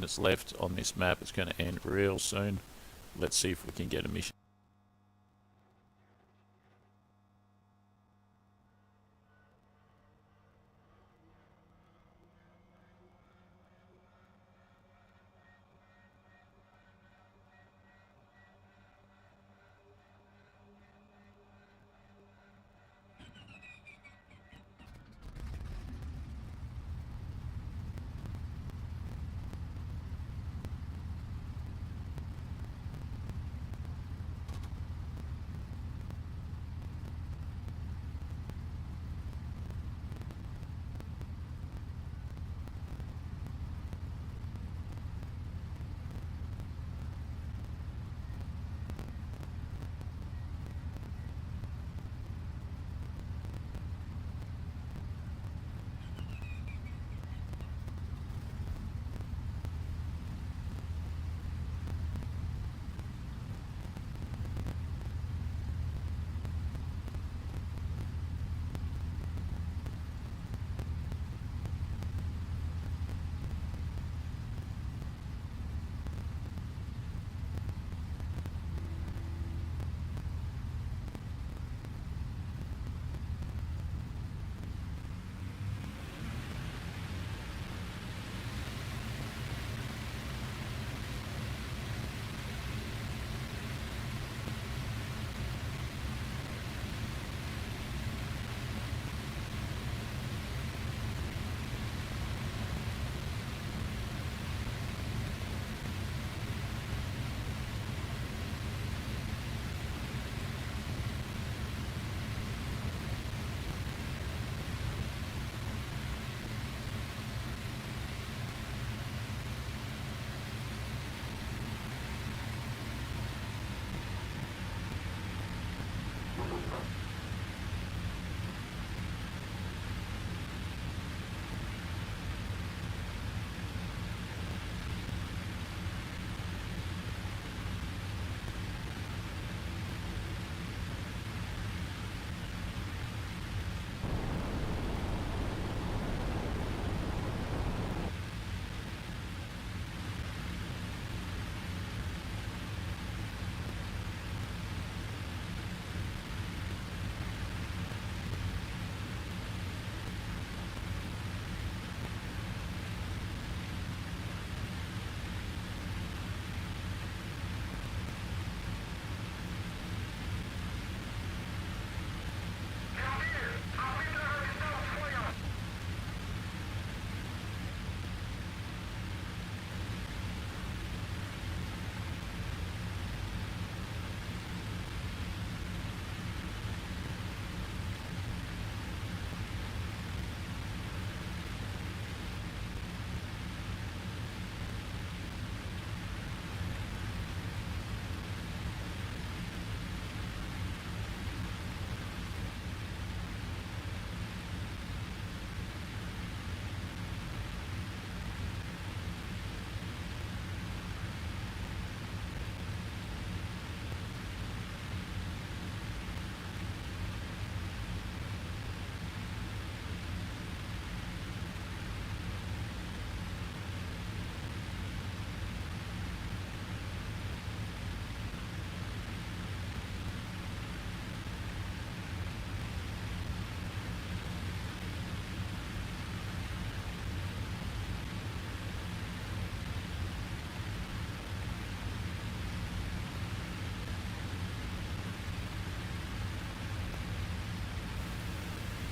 minutes left on this map. It's going to end real soon. Let's see if we can get a mission.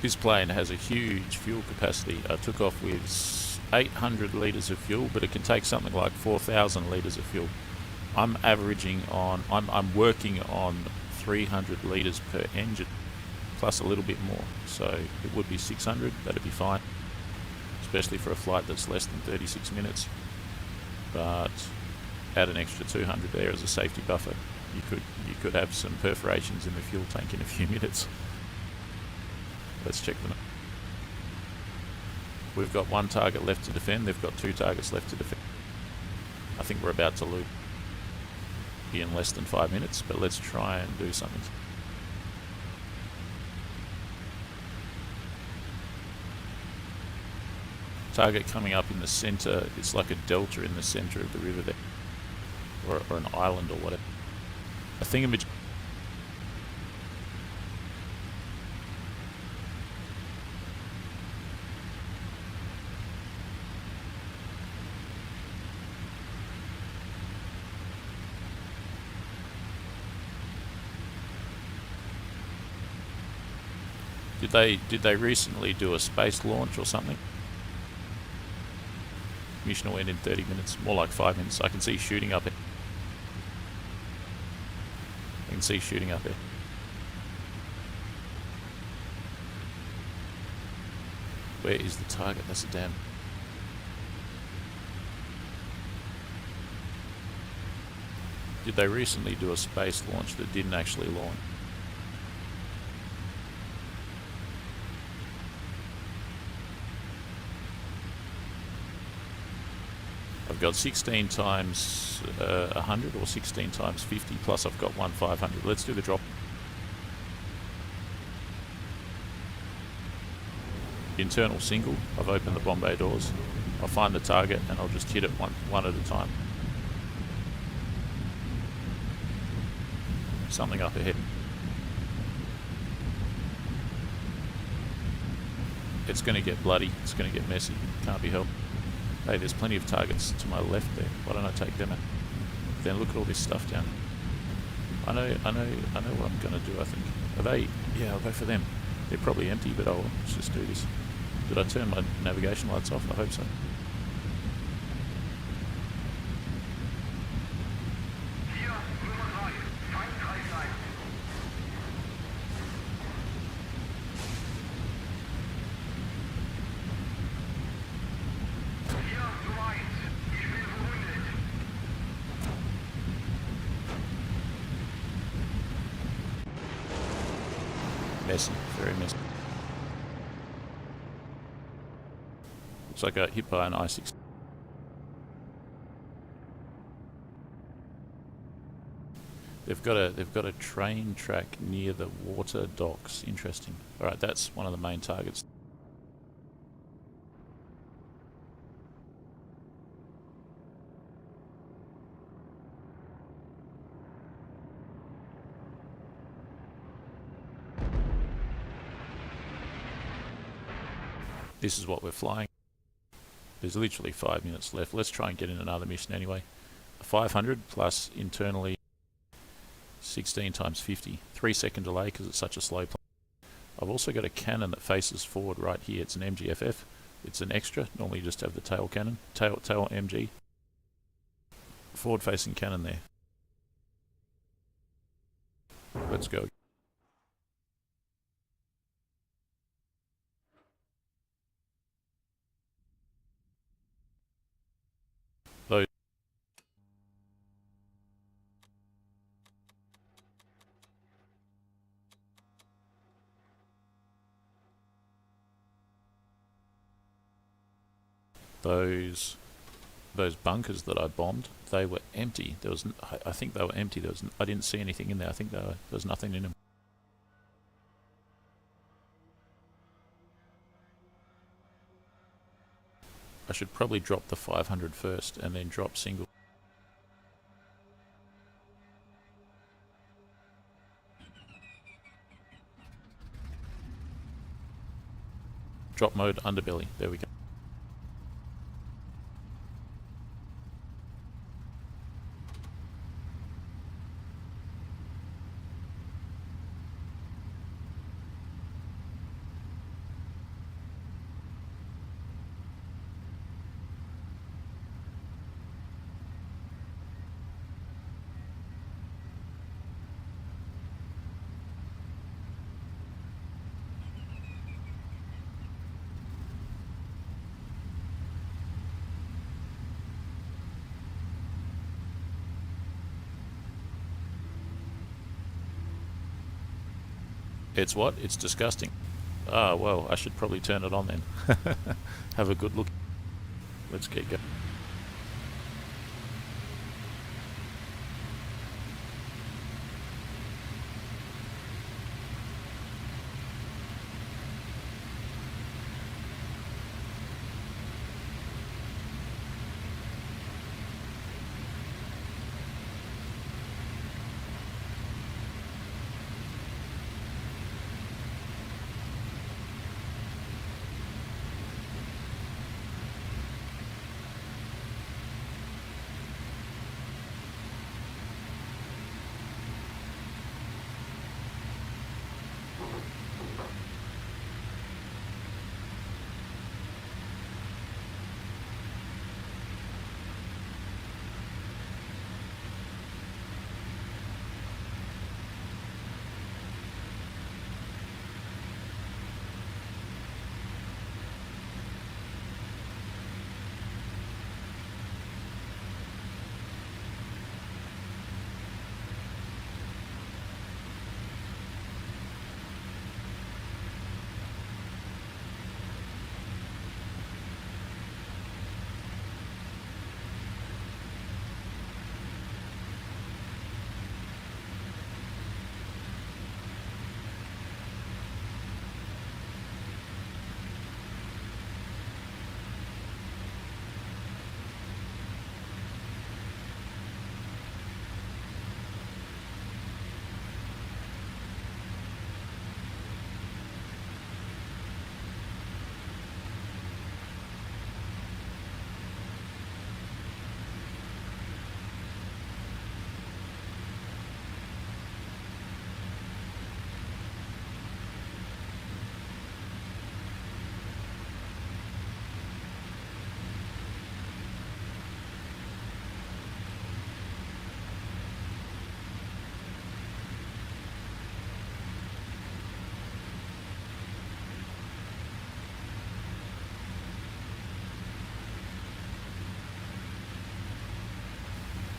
This plane has a huge fuel capacity. I took off with 800 litres of fuel, but it can take something like 4,000 litres of fuel. I'm averaging on, I'm working on 300 litres per engine, plus a little bit more. So it would be 600, that'd be fine, especially for a flight that's less than 36 minutes. But add an extra 200 there as a safety buffer. You could have some perforations in the fuel tank in a few minutes. Let's check them out. We've got one target left to defend, they've got two targets left to defend. I think we're about to lose in less than 5 minutes, but let's try and do something. Target coming up in the center. It's like a delta in the center of the river there, or an island or whatever. A thingamajig. Did they recently do a space launch or something? Mission will end in 30 minutes, more like 5 minutes. I can see shooting up here. I can see shooting up here. Where is the target? That's a damn... Did they recently do a space launch that didn't actually launch? I've got 16 times 100 or 16 times 50, plus I've got one 500. Let's do the drop. Internal single. I've opened the bomb bay doors. I'll find the target and I'll just hit it one at a time. Something up ahead. It's going to get bloody. It's going to get messy. Can't be helped. Hey, there's plenty of targets to my left there. Why don't I take them out? Then look at all this stuff down. I know what I'm going to do, I think. Are they? Yeah, I'll go for them. They're probably empty, but let's just do this. Did I turn my navigation lights off? I hope so. Messy, very messy. Looks like I got hit by an I-6. They've got a train track near the water docks. Interesting. All right, that's one of the main targets. This is what we're flying. There's literally 5 minutes left. Let's try and get in another mission anyway. 500 plus internally 16 times 50. 3 second delay because it's such a slow plane. I've also got a cannon that faces forward right here. It's an MGFF. It's an extra. Normally you just have the tail cannon. Tail MG. Forward facing cannon there. Let's go. Those bunkers that I bombed, they were empty. I think they were empty. I didn't see anything in there. I think there was nothing in them. I should probably drop the 500 first and then drop single. Drop mode underbelly. There we go. It's what? It's disgusting. Ah, well, I should probably turn it on then. Have a good look. Let's get going.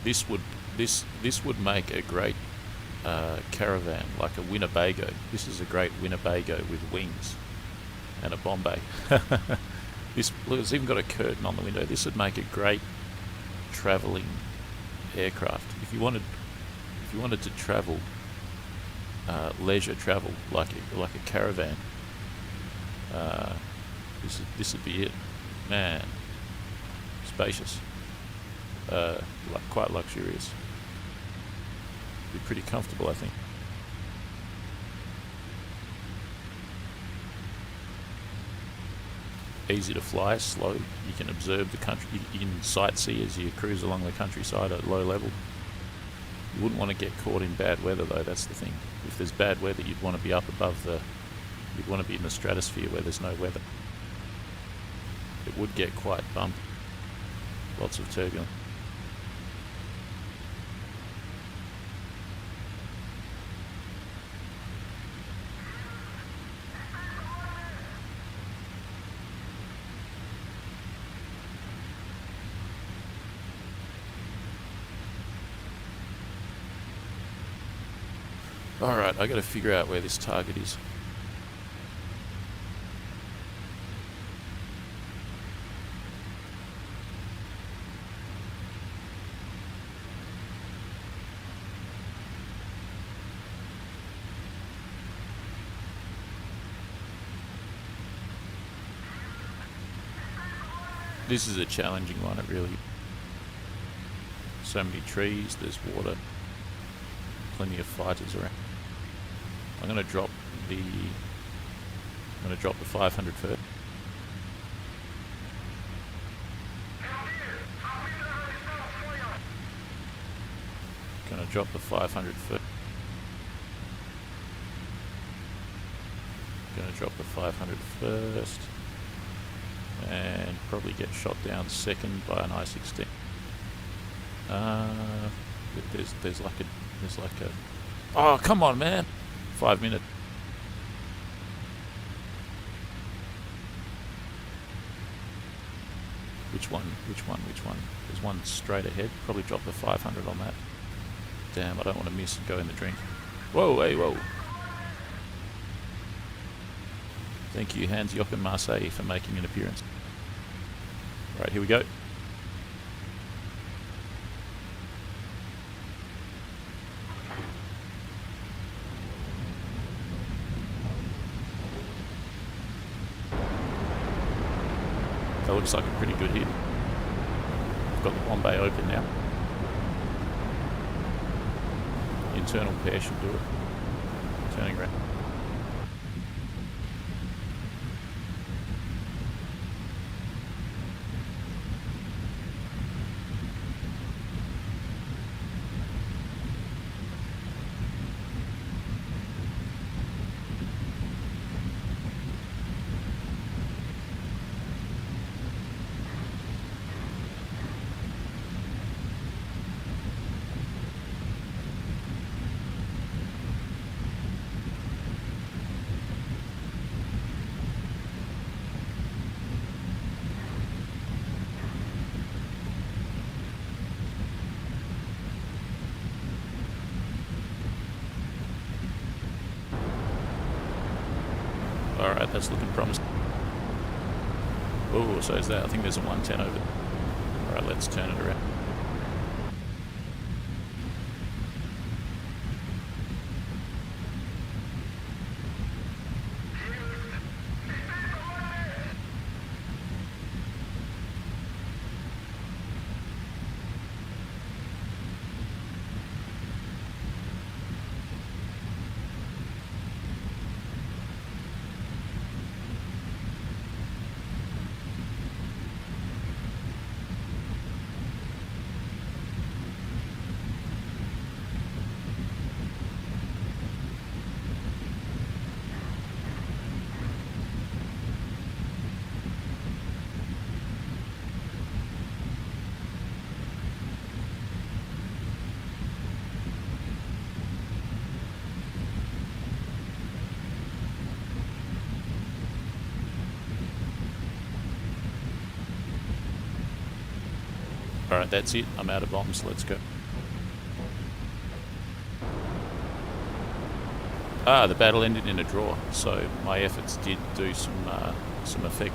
This would this would make a great caravan, like a Winnebago. This is a great Winnebago with wings and a Bombay. This, look, it's even got a curtain on the window. This would make a great traveling aircraft. If you wanted to travel, leisure travel, like a caravan, this would be it, man. Spacious, quite luxurious. Be pretty comfortable, I think. Easy to fly, slow. You can observe the country. You can sightsee as you cruise along the countryside at low level. You wouldn't want to get caught in bad weather, though. That's the thing. If there's bad weather, you'd want to be up above the. You'd want to be in the stratosphere where there's no weather. It would get quite bumpy. Lots of turbulence. Alright, I gotta figure out where this target is. This is a challenging one, it really. So many trees, there's water, plenty of fighters around. I'm gonna drop the 500 first. Gonna drop the 500 first. Gonna drop the 500 first. And probably get shot down second by an I-16. There's like a. Oh, come on, man! 5 minutes. Which one? There's one straight ahead. Probably drop the 500 on that. Damn, I don't want to miss and go in the drink. Whoa, hey, whoa. Thank you, Hans Joachim Marseille, for making an appearance. Right, here we go. That looks like a pretty good hit. I've got the Bombay open now. Internal pair should do it. Turning around. Alright, that's looking promising. Oh, so is that. I think there's a 110 over there. Alright, let's turn it around. Alright, that's it. I'm out of bombs. Let's go. The battle ended in a draw, so my efforts did do some effect.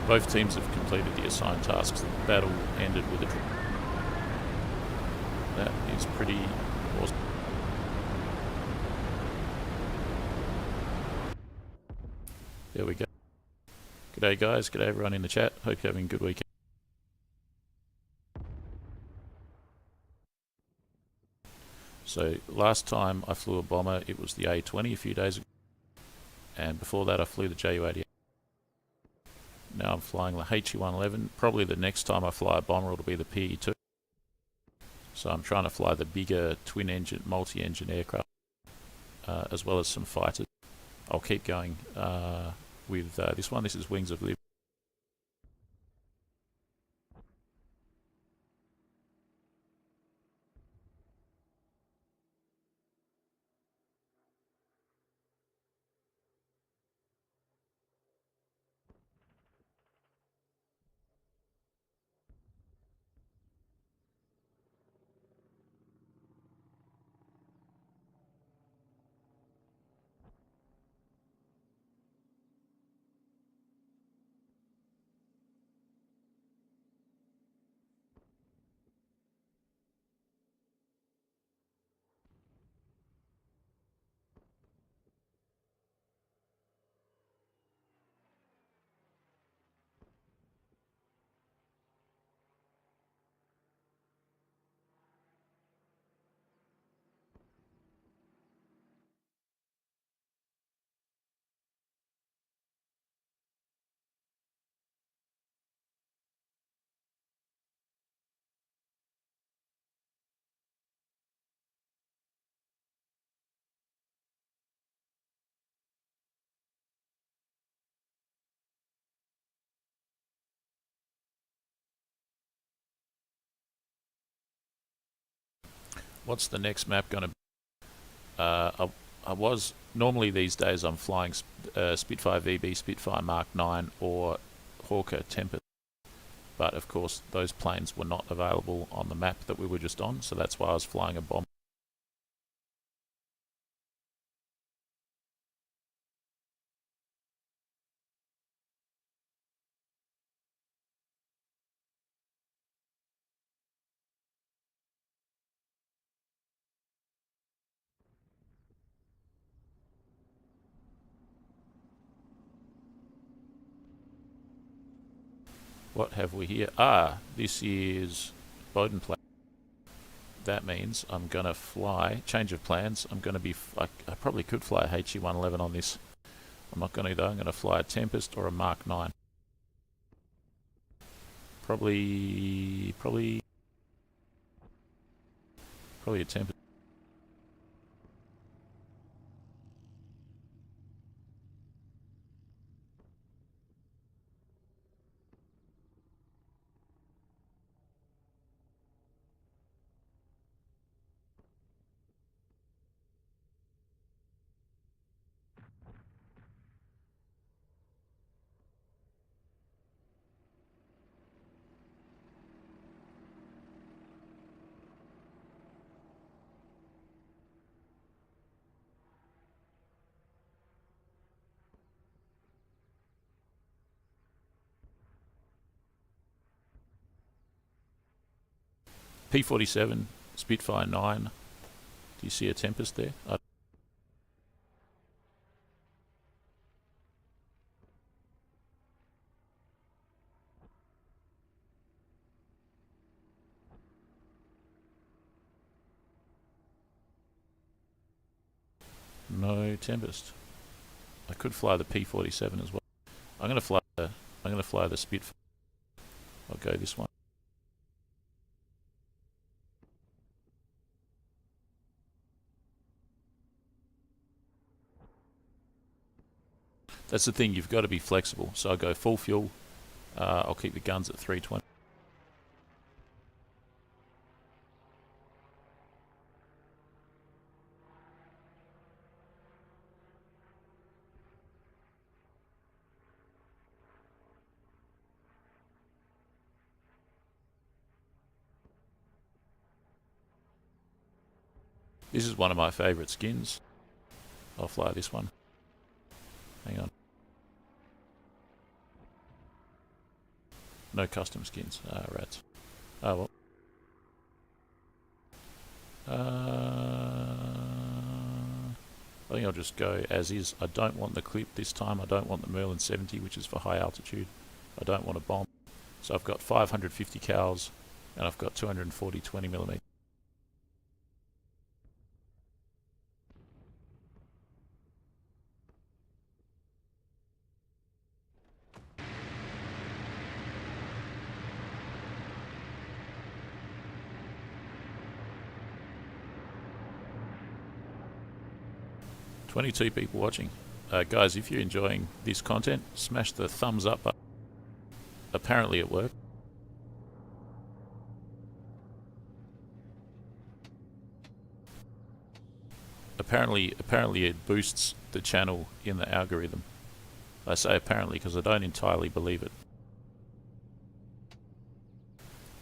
Both teams have completed the assigned tasks. The battle ended with a draw. That is pretty awesome. There we go. G'day guys, g'day everyone in the chat. Hope you're having a good weekend. So last time I flew a bomber, it was the A20 a few days ago. And before that I flew the Ju-88. Now I'm flying the He111. Probably the next time I fly a bomber it'll be the PE2. So I'm trying to fly the bigger twin-engine, multi-engine aircraft, as well as some fighters. I'll keep going with this one. This is Wings of Liberty. What's the next map going to be? I was normally these days I'm flying Spitfire VB, Spitfire Mark 9 or Hawker Tempest, but of course those planes were not available on the map that we were just on, so that's why I was flying a bomb. What have we here? This is Bowden Plane. That means I'm going to fly, change of plans, I'm going to be, I probably could fly a He111 on this. I'm not going to though, I'm going to fly a Tempest or a Mark 9. Probably a Tempest. P-47, Spitfire 9. Do you see a Tempest there? No Tempest. I could fly the P-47 as well. I'm going to fly the Spitfire. I'll go this one. That's the thing, you've got to be flexible. So I go full fuel, I'll keep the guns at 320. This is one of my favourite skins. I'll fly this one. Hang on. No custom skins. Rats. Oh well. I think I'll just go as is. I don't want the clip this time. I don't want the Merlin 70, which is for high altitude. I don't want a bomb. So I've got 550 cals and I've got 240 20mm. "22 people watching. Guys, if you're enjoying this content, smash the thumbs up button. Apparently it worked. Apparently it boosts the channel in the algorithm. I say apparently because I don't entirely believe it.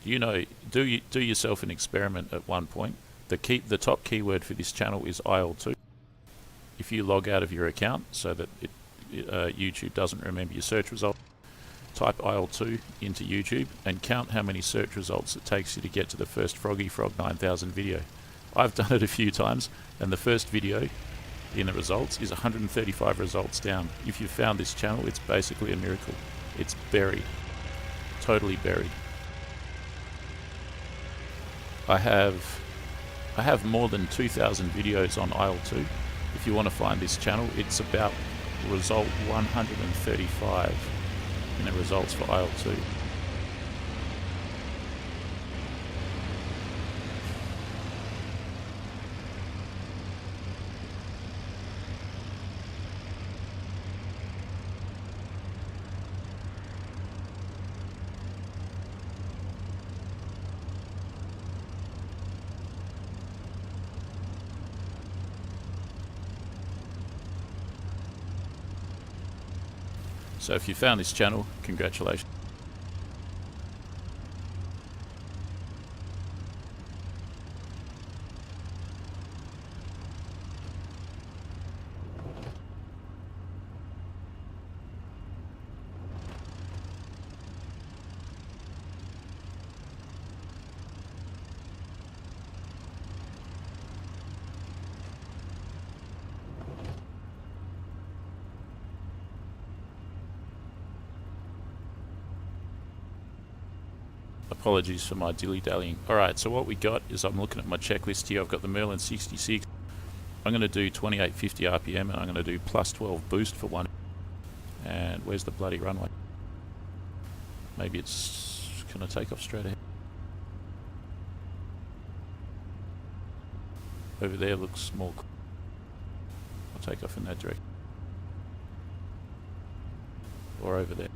You know, do yourself an experiment at one point. The top keyword for this channel is IL-2. If you log out of your account so that YouTube doesn't remember your search result, type IL-2 into YouTube and count how many search results it takes you to get to the first Froggy Frog 9000 video. I've done it a few times, and the first video in the results is 135 results down. If you've found this channel, it's basically a miracle. It's buried. Totally buried. I have more than 2,000 videos on IL-2. If you want to find this channel, it's about result 135 in the results for IL-2. So if you found this channel, congratulations. Apologies for my dilly-dallying. Alright, so what we got is, I'm looking at my checklist here. I've got the Merlin 66. I'm going to do 2850 RPM and I'm going to do plus 12 boost for one. And where's the bloody runway? Maybe it's going to take off straight ahead. Over there looks more. I'll take off in that direction. Or over there.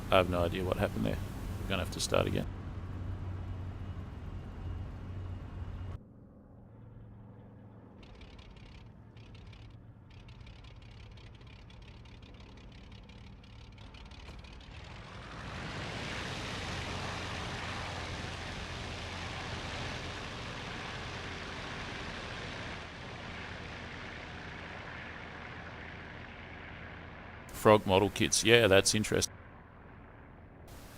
I have no idea what happened there. We're going to have to start again. Frog model kits. Yeah, that's interesting.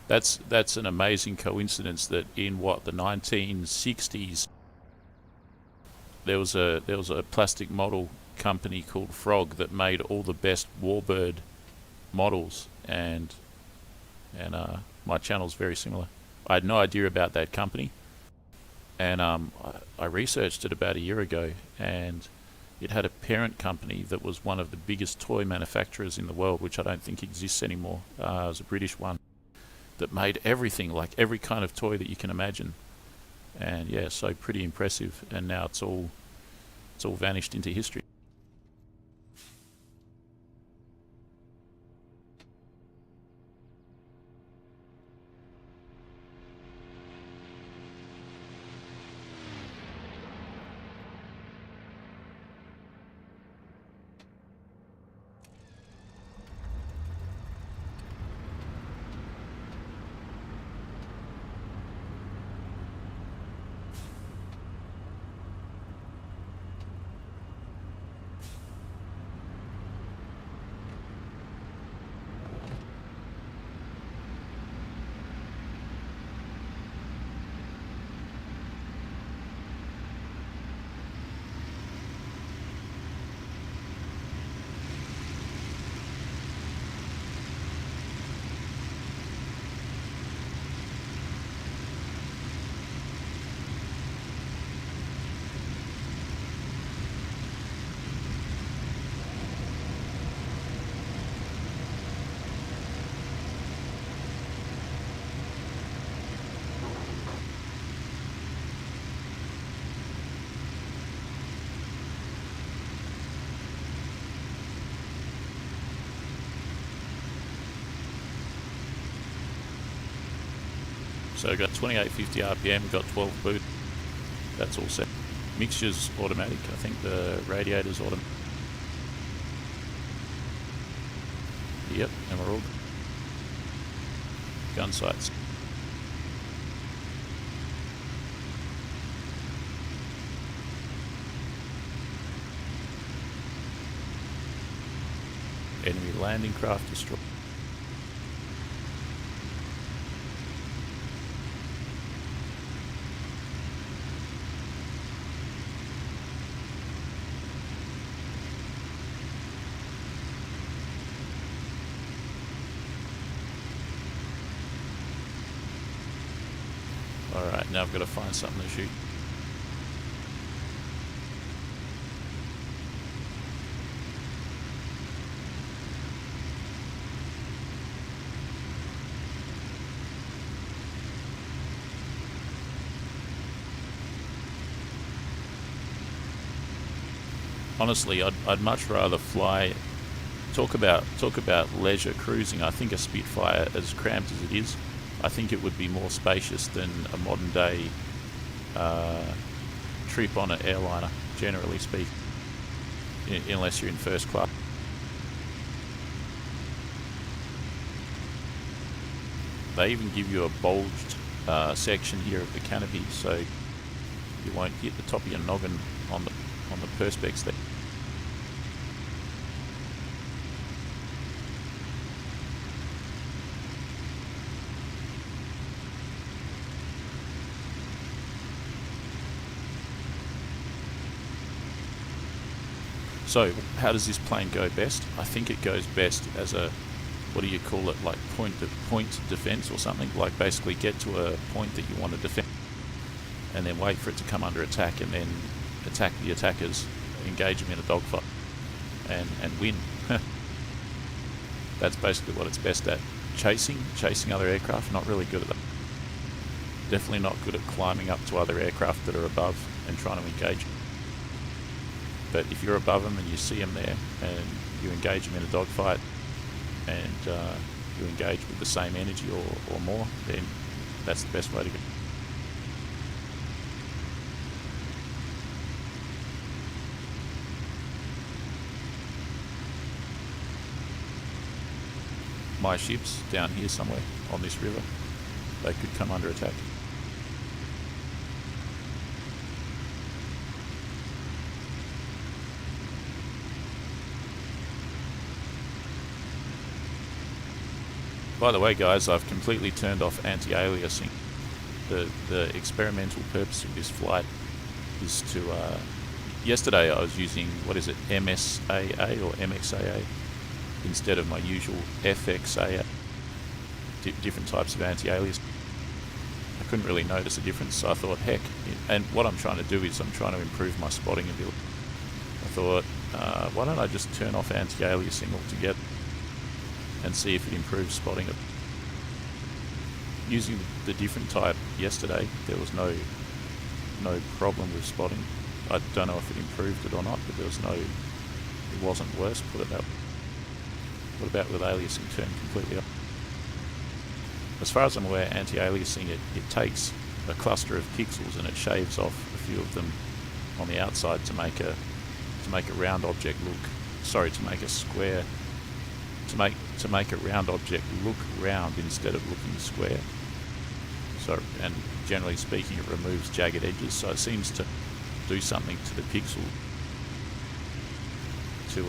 That's an amazing coincidence that in what, the 1960s there was a plastic model company called Frog that made all the best warbird models, and my channel's very similar. I had no idea about that company, And I researched it about a year ago, and it had a parent company that was one of the biggest toy manufacturers in the world, which I don't think exists anymore. It was a British one that made everything, like every kind of toy that you can imagine. And yeah, so pretty impressive. And now it's all vanished into history. So got 2850 RPM, got 12 boot. That's all set. Mixture's automatic. I think the radiator's automatic. Yep, and we're all gun sights. Enemy landing craft destroyed. Alright, now I've got to find something to shoot. Honestly, I'd much rather fly. Talk about leisure cruising. I think a Spitfire, as cramped as it is, I think it would be more spacious than a modern day trip on an airliner, generally speaking, unless you're in first class. They even give you a bulged section here of the canopy, so you won't hit the top of your noggin on the perspex there. So, how does this plane go best? I think it goes best as a, what do you call it, like point defense or something? Like basically get to a point that you want to defend and then wait for it to come under attack and then attack the attackers, engage them in a dogfight and win. That's basically what it's best at. Chasing other aircraft, not really good at that. Definitely not good at climbing up to other aircraft that are above and trying to engage. But if you're above them and you see them there and you engage them in a dogfight and you engage with the same energy or more, then that's the best way to go. My ship's down here somewhere on this river. They could come under attack. By the way, guys, I've completely turned off anti-aliasing. The experimental purpose of this flight is to... yesterday I was using, what is it, MSAA or MXAA instead of my usual FXAA. Different types of anti-alias. I couldn't really notice a difference, so I thought, heck, and what I'm trying to do is I'm trying to improve my spotting ability. I thought, why don't I just turn off anti-aliasing altogether and see if it improves spotting. Using the different type yesterday, there was no problem with spotting. I don't know if it improved it or not, but it wasn't worse, put it that way. What about with aliasing turned completely off? As far as I'm aware, anti-aliasing, it takes a cluster of pixels and it shaves off a few of them on the outside to make a round object look, to make a square, to make a round object look round instead of looking square. So, and generally speaking, it removes jagged edges, so it seems to do something to the pixel to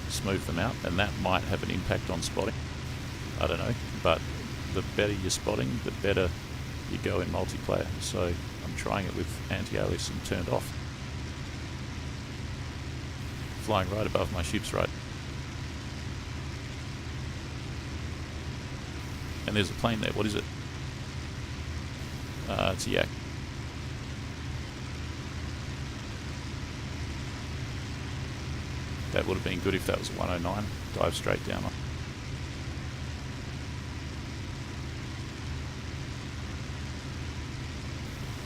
smooth them out, and that might have an impact on spotting. I don't know, but the better you're spotting, the better you go in multiplayer. So I'm trying it with anti-aliasing turned off. Flying right above my ships, right? And there's a plane there. What is it? It's a yak. That would have been good if that was a 109. Dive straight down on.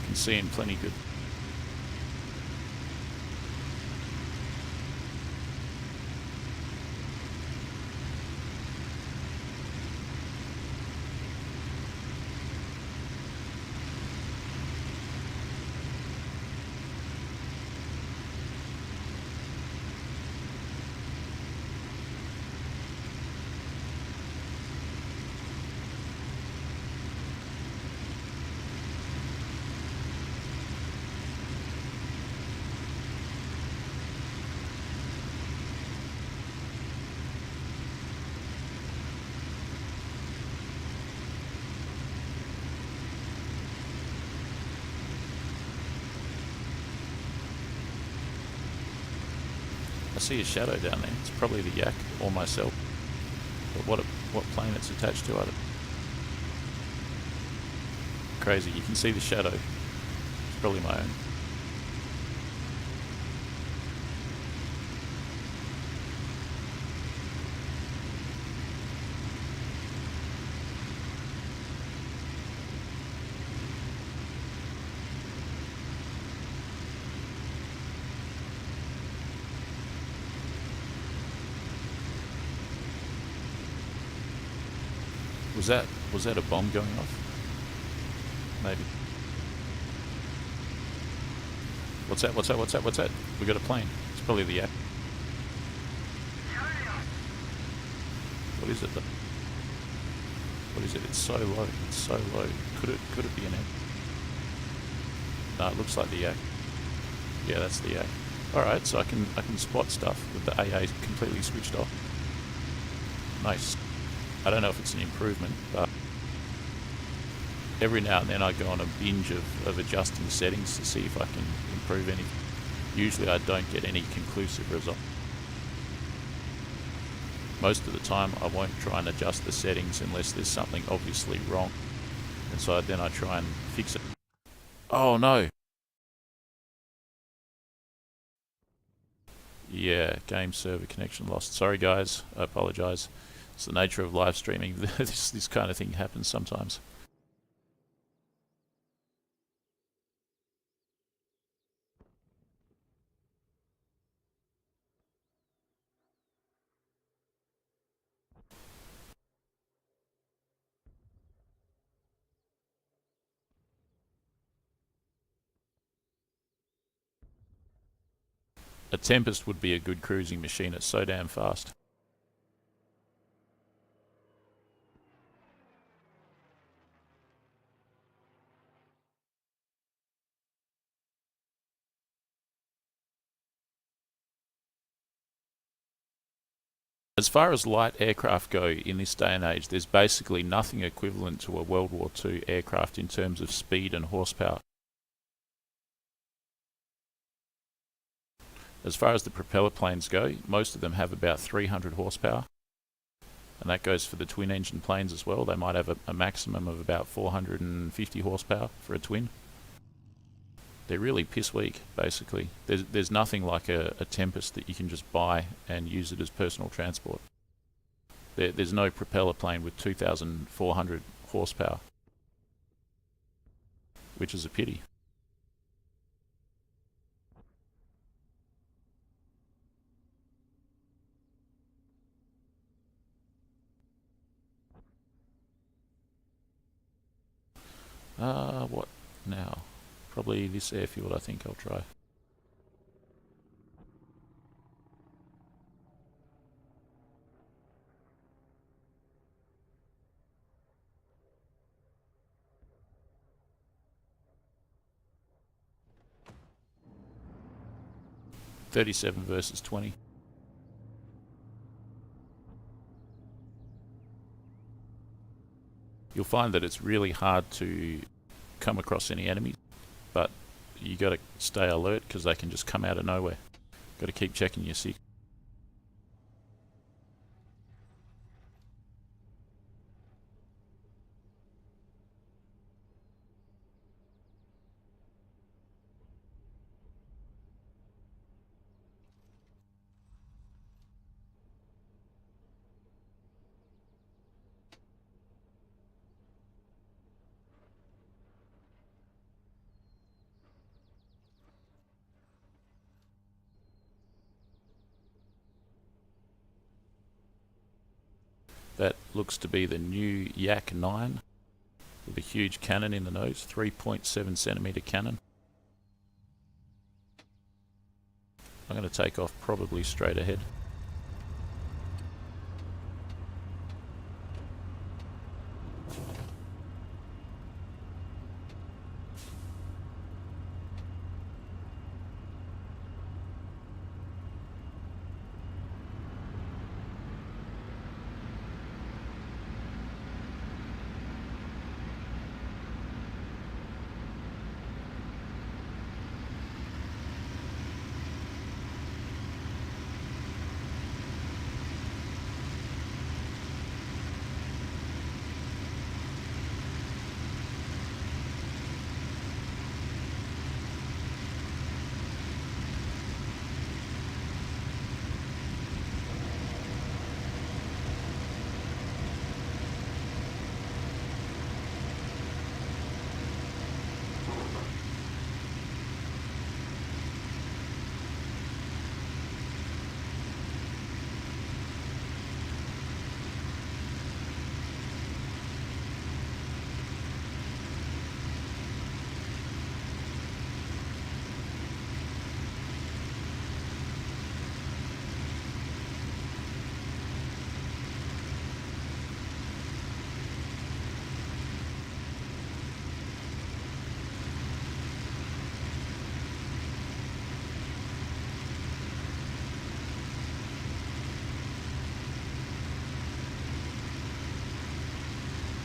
Can see him plenty good. I see a shadow down there. It's probably the yak or myself. But what plane it's attached to, I don't. Crazy. You can see the shadow. It's probably my own. Was that a bomb going off? Maybe. What's that? We got a plane. It's probably the yak. What is it though? What is it? It's so low. It's so low. Could it be an egg? No, it looks like the yak. Yeah, that's the yak. Alright, so I can spot stuff with the AA completely switched off. Nice. I don't know if it's an improvement, but every now and then I go on a binge of adjusting settings to see if I can improve anything. Usually I don't get any conclusive result. Most of the time I won't try and adjust the settings unless there's something obviously wrong. And so then I try and fix it. Oh no! Yeah, game server connection lost. Sorry guys, I apologise. It's the nature of live streaming. This kind of thing happens sometimes. A Tempest would be a good cruising machine. It's so damn fast. As far as light aircraft go in this day and age, there's basically nothing equivalent to a World War II aircraft in terms of speed and horsepower. As far as the propeller planes go, most of them have about 300 horsepower. And that goes for the twin engine planes as well. They might have a maximum of about 450 horsepower for a twin. They're really piss weak, basically. There's nothing like a Tempest that you can just buy and use it as personal transport. There's no propeller plane with 2,400 horsepower, which is a pity. What now? Probably this airfield, I think I'll try. $37 versus $20. You'll find that it's really hard to come across any enemies, but you got to stay alert because they can just come out of nowhere. Got to keep checking your SIG. That looks to be the new Yak 9 with a huge cannon in the nose, 3.7 centimeter cannon. I'm going to take off probably straight ahead.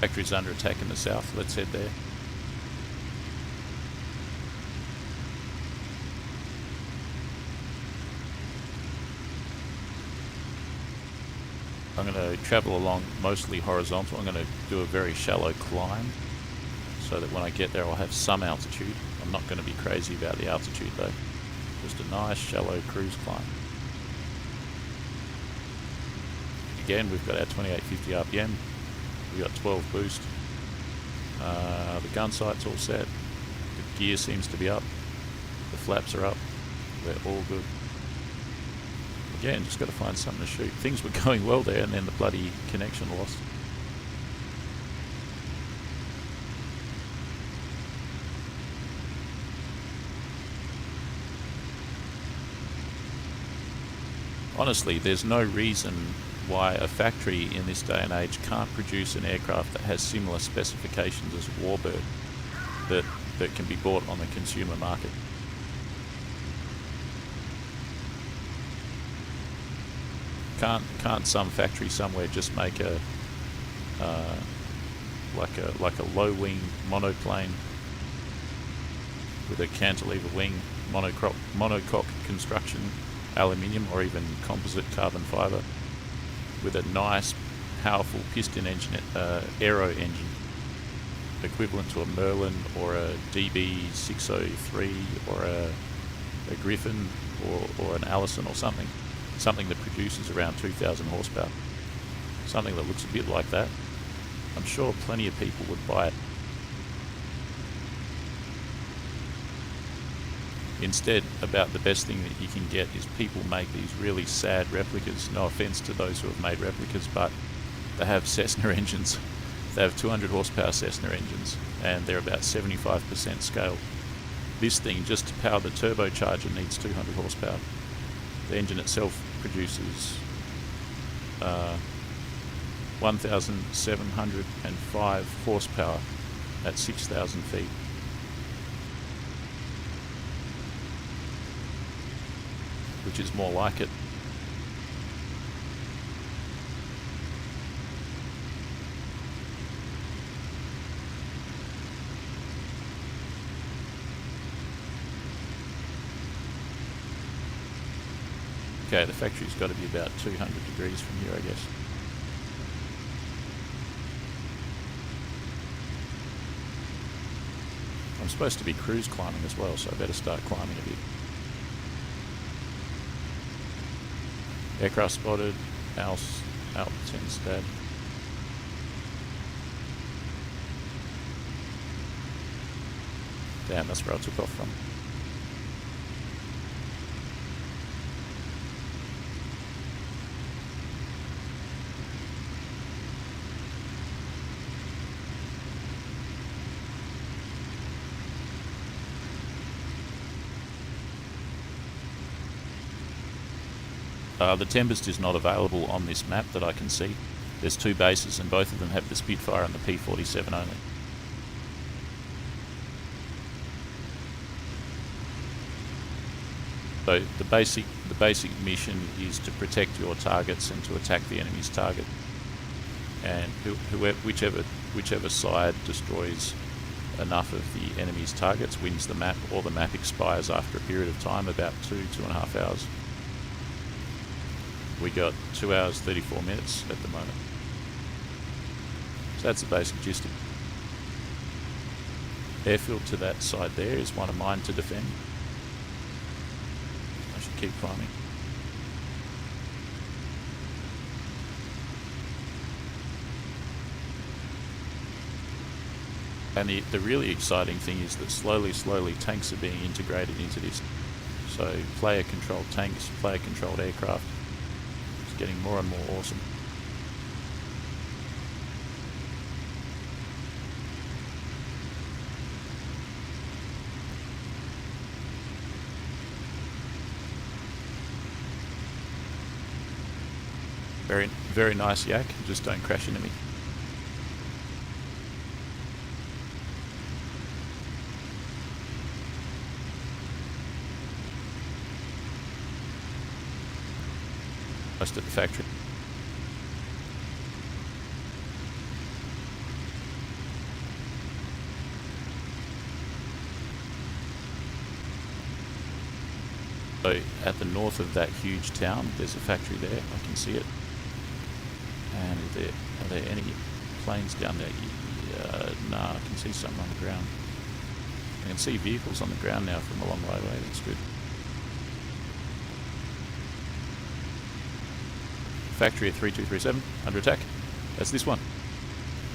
Factory's under attack in the south. Let's head there. I'm going to travel along mostly horizontal. I'm going to do a very shallow climb so that when I get there I'll have some altitude. I'm not going to be crazy about the altitude though. Just a nice shallow cruise climb. Again, we've got our 2850 RPM. We've got 12 boost. The gun sight's all set. The gear seems to be up. The flaps are up. We're all good. Again, just got to find something to shoot. Things were going well there, and then the bloody connection lost. Honestly, there's no reason why a factory in this day and age can't produce an aircraft that has similar specifications as Warbird that can be bought on the consumer market. Can't some factory somewhere just make a like a low wing monoplane with a cantilever wing, monocoque construction, aluminium or even composite carbon fibre, with a nice powerful piston engine, aero engine, equivalent to a Merlin or a DB603 or a Griffin or an Allison or something that produces around 2,000 horsepower. Something that looks a bit like that. I'm sure plenty of people would buy it. Instead, about the best thing that you can get is people make these really sad replicas. No offense to those who have made replicas, but they have Cessna engines. They have 200 horsepower Cessna engines, and they're about 75% scale. This thing, just to power the turbocharger, needs 200 horsepower. The engine itself produces 1,705 horsepower at 6,000 feet. Which is more like it. Okay, the factory's got to be about 200 degrees from here, I guess. I'm supposed to be cruise climbing as well, so I better start climbing a bit. Aircraft spotted, Alp 10 Stad. Damn, that's where I took off from. The Tempest is not available on this map that I can see. There's two bases and both of them have the Spitfire and the P-47 only. So the basic mission is to protect your targets and to attack the enemy's target. And whichever side destroys enough of the enemy's targets wins the map, or the map expires after a period of time, about 2.5 hours. We got 2 hours 34 minutes at the moment. So that's the basic gist. Airfield to that side there is one of mine to defend. I should keep climbing. And the really exciting thing is that slowly tanks are being integrated into this. So player-controlled tanks, player-controlled aircraft. It's getting more and more awesome. Very, very nice yak, just don't crash into me. Most at the factory. So at the north of that huge town, there's a factory there. I can see it. And are there any planes down there? Nah, I can see something on the ground. I can see vehicles on the ground now from a long way away. That's good. Factory at 3237, under attack. That's this one.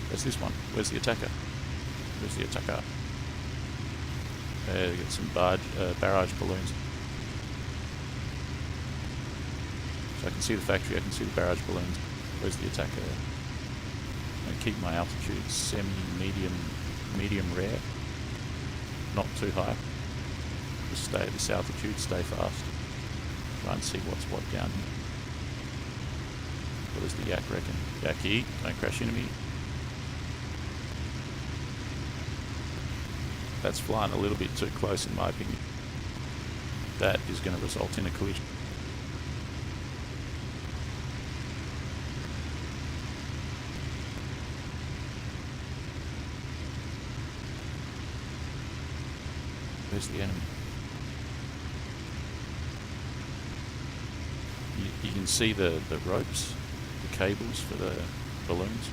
That's this one. Where's the attacker? Where's the attacker? They got some barrage balloons. So I can see the factory, I can see the barrage balloons. Where's the attacker? I'm going to keep my altitude medium rare. Not too high. Just stay at this altitude, stay fast. Try and see what's what down here. What does the yak reckon? Yaki, don't crash into me. That's flying a little bit too close in my opinion. That is going to result in a collision. Where's the enemy? You can see the ropes, the cables for the balloons.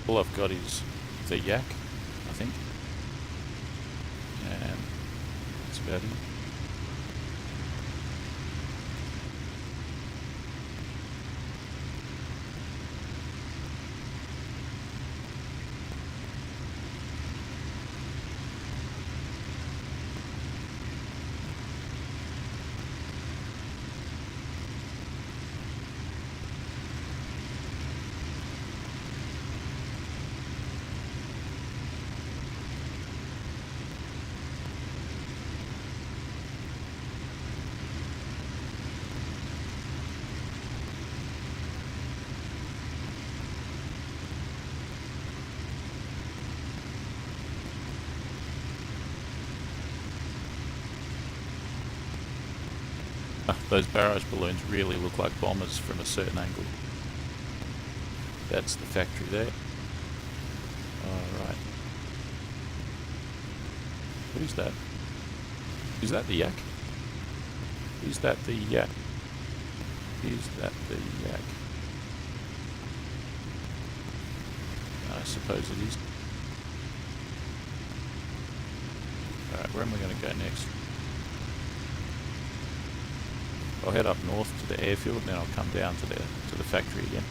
All I've got is the yak, I think, and that's about it. Those barrage balloons really look like bombers from a certain angle. That's the factory there. Alright. What is that? Is that the yak? Is that the yak? Is that the yak? I suppose it is. Alright, where am I going to go next? I'll head up north to the airfield and then I'll come down to the factory again.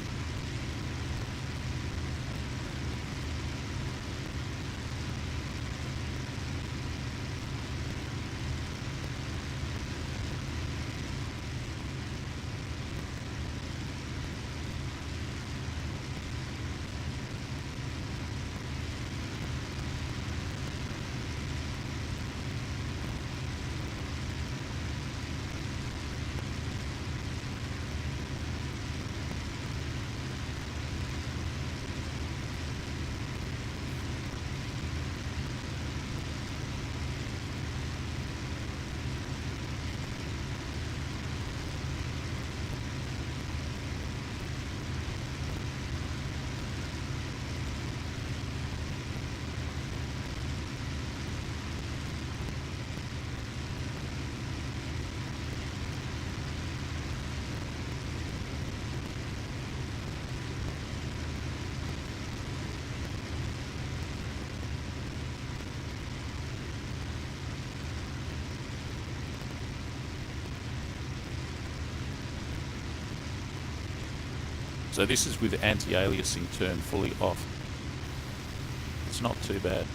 So this is with anti-aliasing turned fully off. It's not too bad.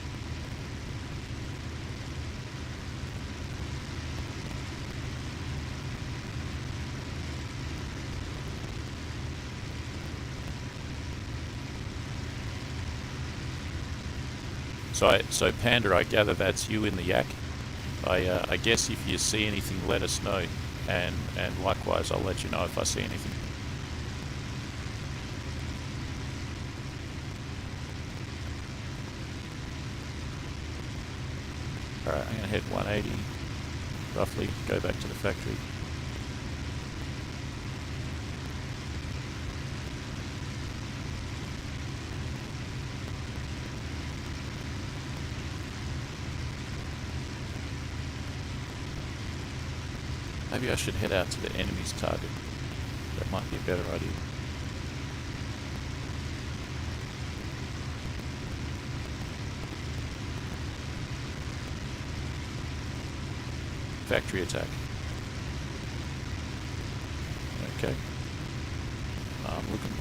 So Panda, I gather that's you in the yak. I guess if you see anything, let us know, and likewise I'll let you know if I see anything. Alright, I'm going to head 180, roughly, go back to the factory. Maybe I should head out to the enemy's target. That might be a better idea. Factory attack. Okay. I'm looking.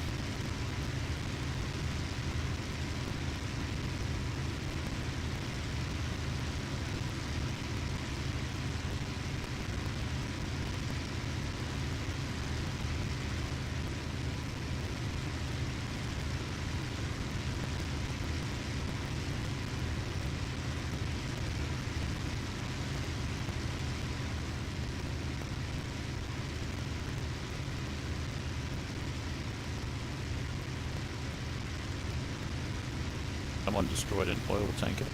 someone destroyed an oil tanker.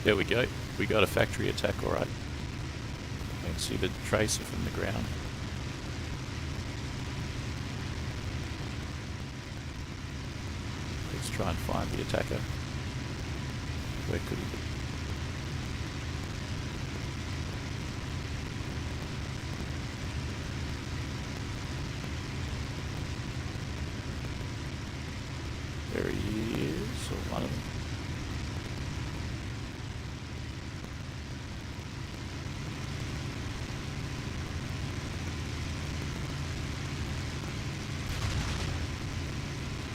There we go. We got a factory attack, alright. You can see the tracer from the ground. Let's try and find the attacker. Where could he be? There he is, or one of them.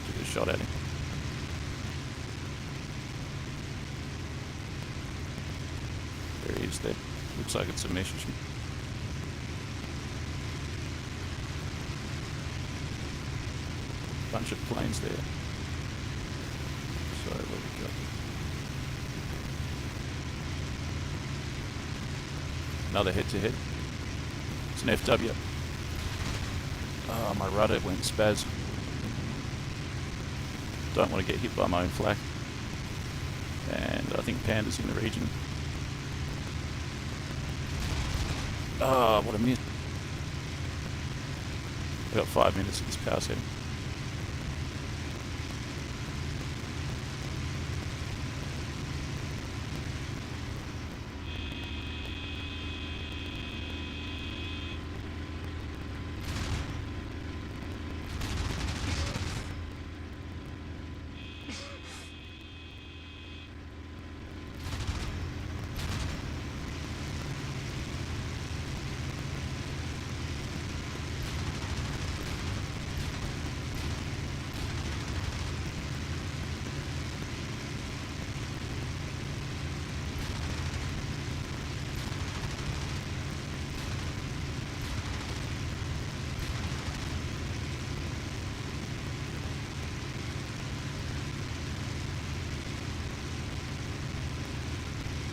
Took a shot at him. There he is there. Looks like it's a message. Bunch of planes there. So what we got? Another head-to-head. It's an FW. Oh, my rudder went spaz. Don't want to get hit by my own flak. And I think Panda's in the region. Oh, what a miss. I've got 5 minutes of this power setting.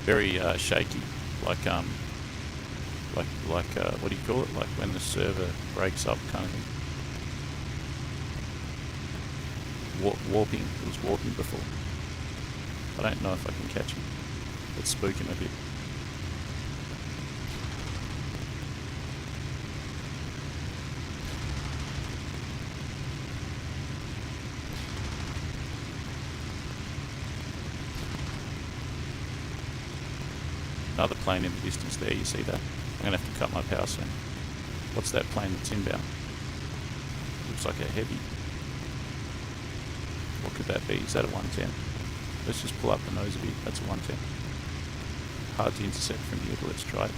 Very shaky, like what do you call it? Like when the server breaks up, kind of thing. Warping. It was warping before. I don't know if I can catch him. Let's spook him a bit. Another plane in the distance there, you see that? I'm going to have to cut my power soon. What's that plane that's inbound? Looks like a heavy. What could that be? Is that a 110? Let's just pull up the nose a bit. That's a 110. Hard to intercept from here, but let's try it.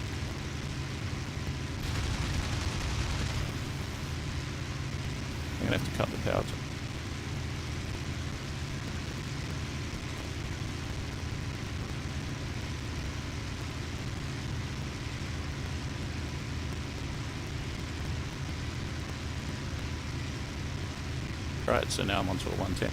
I'm going to have to cut the power to. Right, so now I'm onto a 110.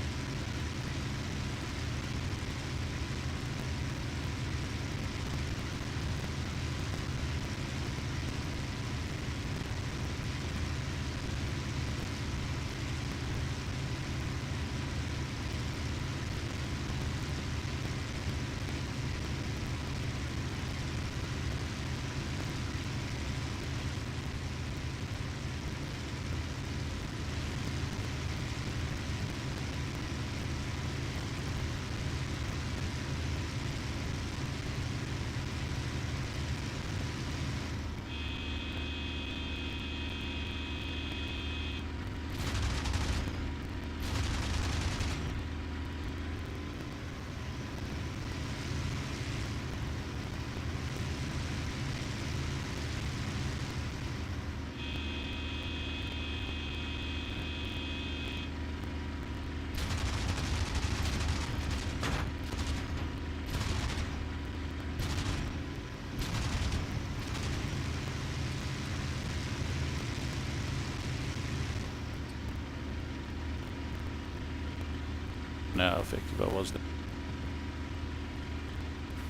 How effective I was there.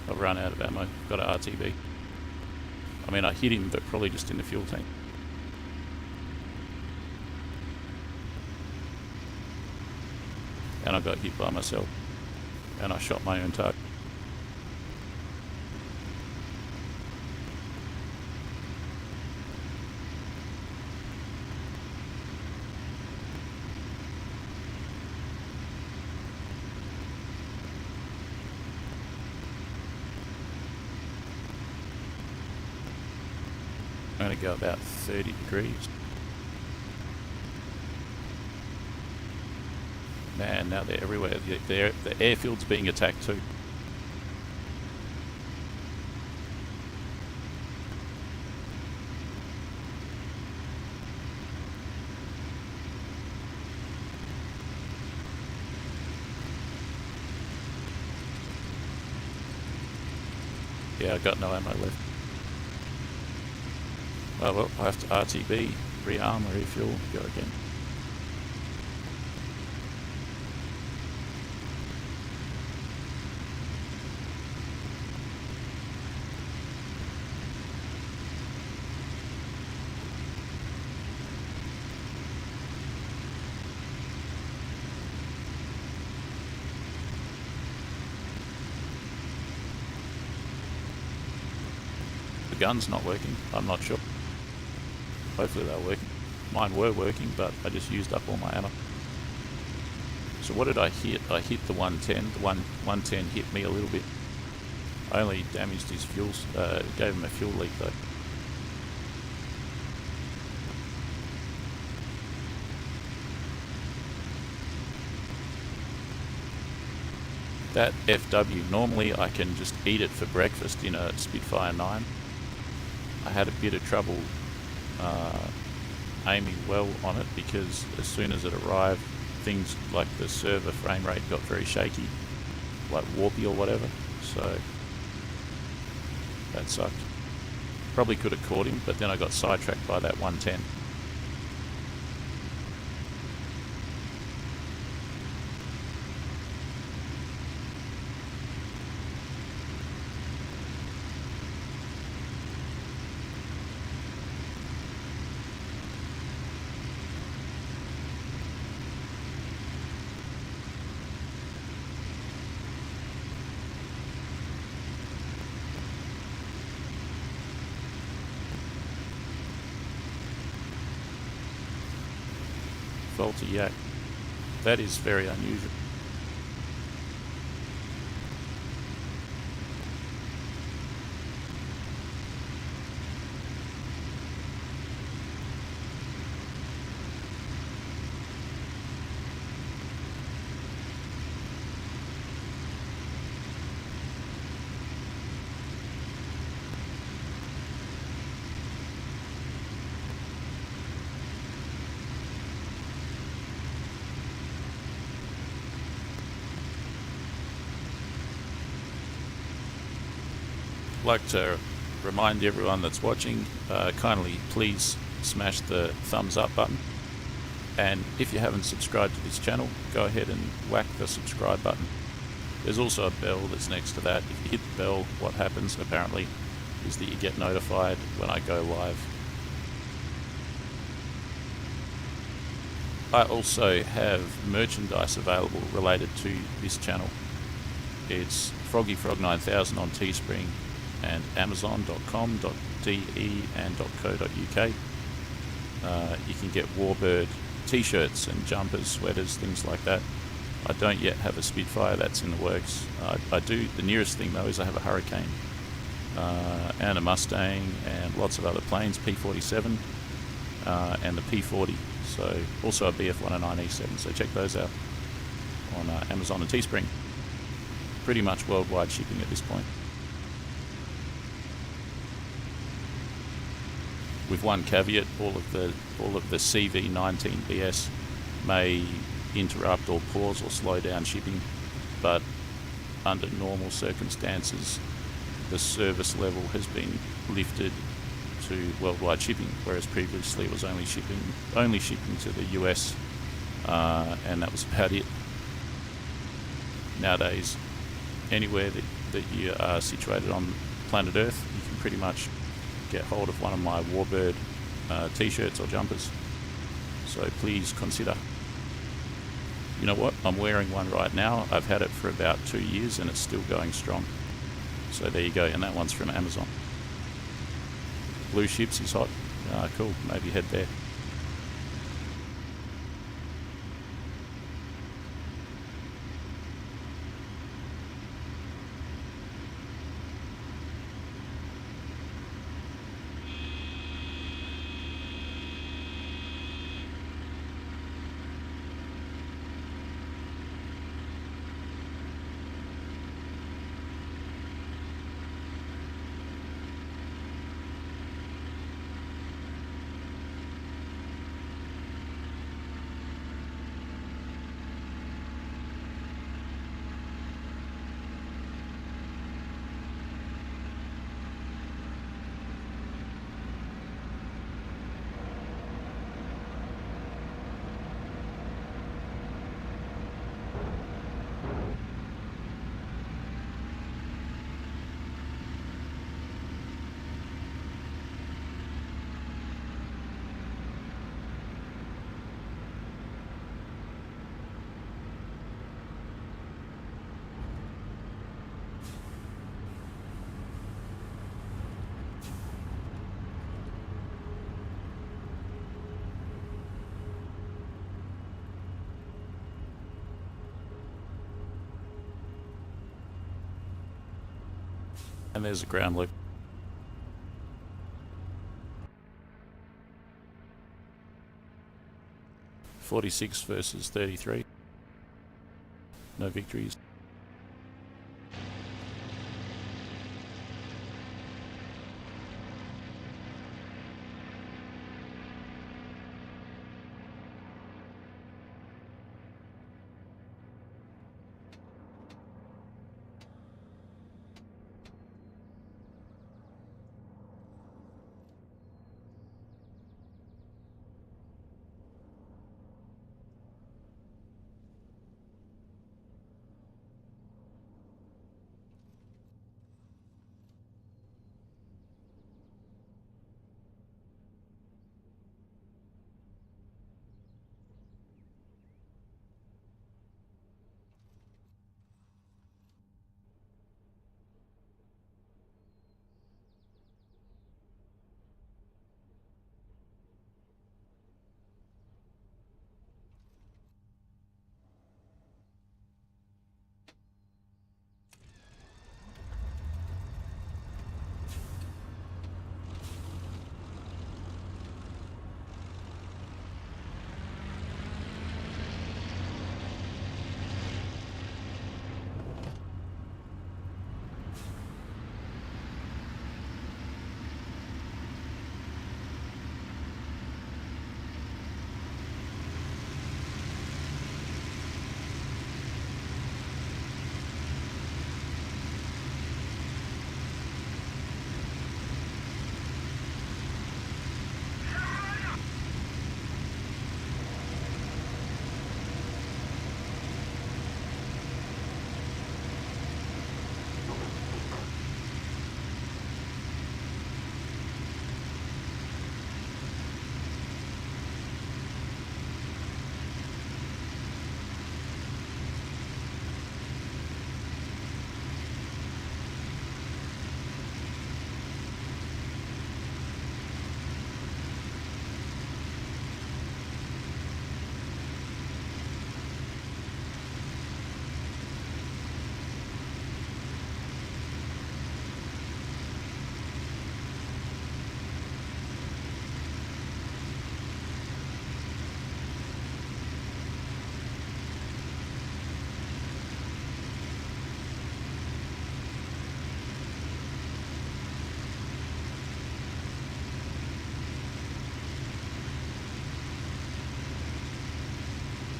I've run out of ammo. Got an RTB. I mean, I hit him, but probably just in the fuel tank. And I got hit by myself. And I shot my own target. I'm going to go about 30 degrees. Man, now they're everywhere. The airfield's being attacked too. Yeah, I got no ammo left. Oh well, I have to RTB, rearm, refuel, go again. The gun's not working, I'm not sure. Hopefully they're working. Mine were working, but I just used up all my ammo. So what did I hit? I hit the 110. The 110 hit me a little bit. I only damaged his fuel, gave him a fuel leak though. That FW, normally I can just eat it for breakfast in a Spitfire 9. I had a bit of trouble aiming well on it because as soon as it arrived, things like the server frame rate got very shaky, like warpy or whatever, so that sucked. Probably could have caught him, but then I got sidetracked by that 110. Faulty yak. That is very unusual. Like to remind everyone that's watching, kindly please smash the thumbs up button, and if you haven't subscribed to this channel, go ahead and whack the subscribe button. There's also a bell that's next to that. If you hit the bell, what happens apparently is that you get notified when I go live. I also have merchandise available related to this channel. It's FroggyFrog9000 on Teespring and Amazon.com.de and .co.uk. You can get Warbird t-shirts and jumpers, sweaters, things like that. I don't yet have a Spitfire, that's in the works. I do. The nearest thing though is I have a Hurricane and a Mustang and lots of other planes, P-47 and the P-40. So also a BF-109E7. So check those out on Amazon and Teespring. Pretty much worldwide shipping at this point. With one caveat, all of the CV19 BS may interrupt or pause or slow down shipping, but under normal circumstances, the service level has been lifted to worldwide shipping, whereas previously it was only shipping to the US, and that was about it. Nowadays, anywhere that that you are situated on planet Earth, you can pretty much get hold of one of my Warbird t-shirts or jumpers. So please consider. You know what? I'm wearing one right now. I've had it for about 2 years and it's still going strong. So there you go, and that one's from Amazon. Blue Ships is hot. Cool, maybe head there. And there's a ground loop. .46 versus 33. No victories.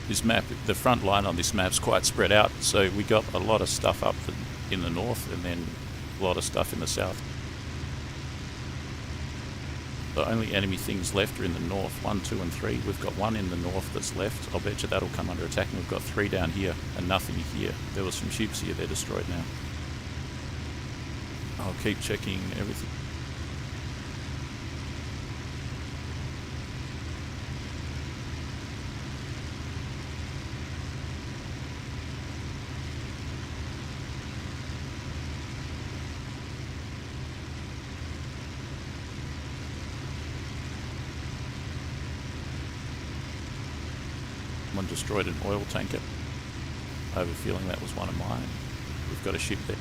This map, the front line on this map's quite spread out, so we got a lot of stuff up in the north and then a lot of stuff in the south. The only enemy things left are in the north, 1, 2 and 3. We've got one in the north that's left. I'll bet you that'll come under attack, and we've got 3 down here and nothing here. There were some ships here, they're destroyed now. I'll keep checking everything. Someone destroyed an oil tanker. I have a feeling that was one of mine. We've got a ship there.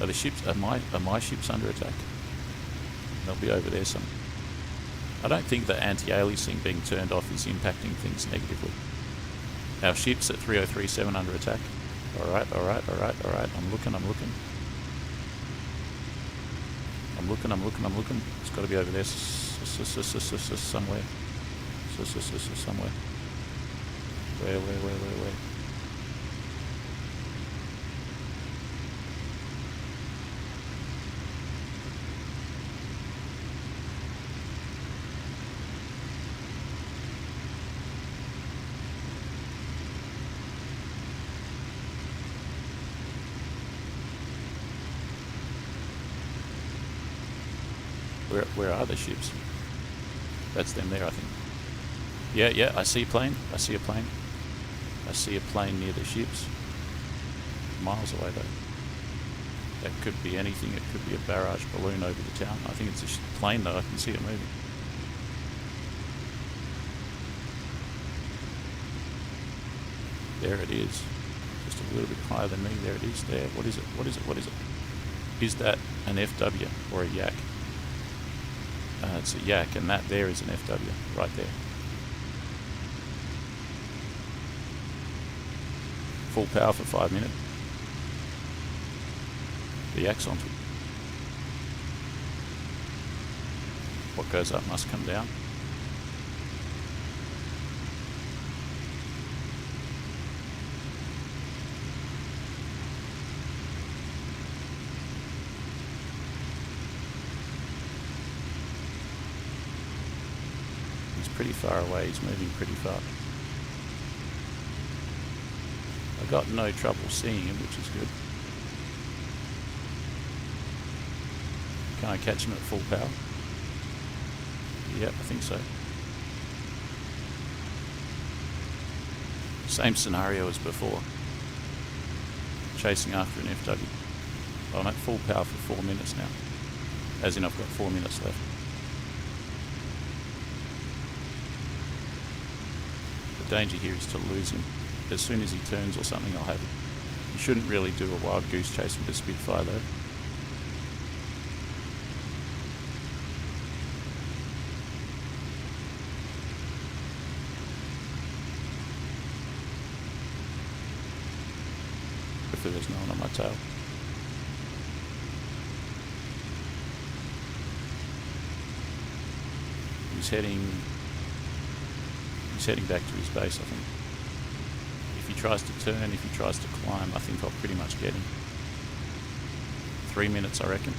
Are the ships? Are my ships under attack? They'll be over there some. I don't think the anti-aliasing being turned off is impacting things negatively. Our ship's at 3037 under attack. Alright. I'm looking. It's got to be over there somewhere. Somewhere. Where? Where are the ships? That's them there, I think. Yeah, I see a plane. I see a plane near the ships. Miles away though. That could be anything. It could be a barrage balloon over the town. I think it's a plane though. I can see it moving. There it is. Just a little bit higher than me. There it is. There. What is it? Is that an FW or a yak? It's a yak, and that there is an FW right there. Full power for 5 minutes. The yak's onto it. What goes up must come down. He's pretty far away, he's moving pretty far. I got no trouble seeing him, which is good. Can I catch him at full power? Yep, I think so. Same scenario as before. Chasing after an FW. I'm at full power for 4 minutes now. As in I've got 4 minutes left. The danger here is to lose him. As soon as he turns or something, I'll have it. You shouldn't really do a wild goose chase with a Spitfire though. Hopefully there's no one on my tail. He's heading back to his base, I think. If he tries to turn, if he tries to climb, I think I'll pretty much get him. 3 minutes, I reckon.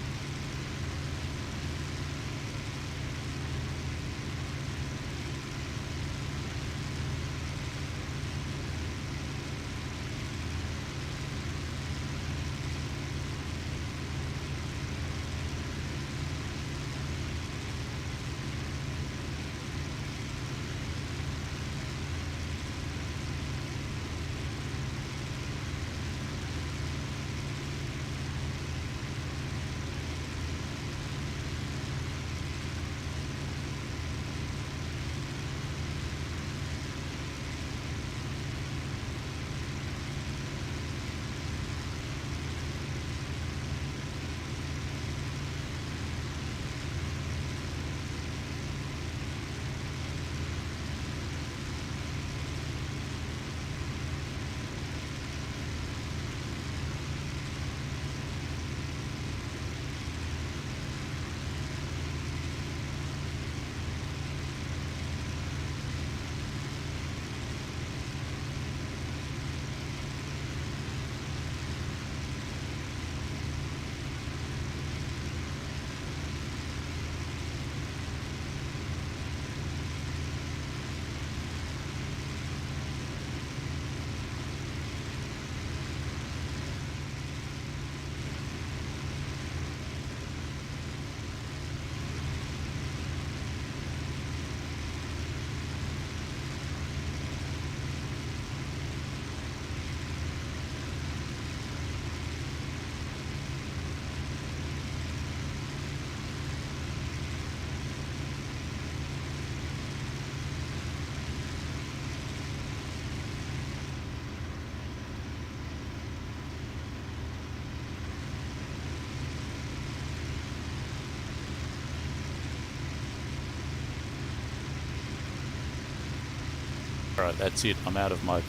Alright, that's it. I'm out of my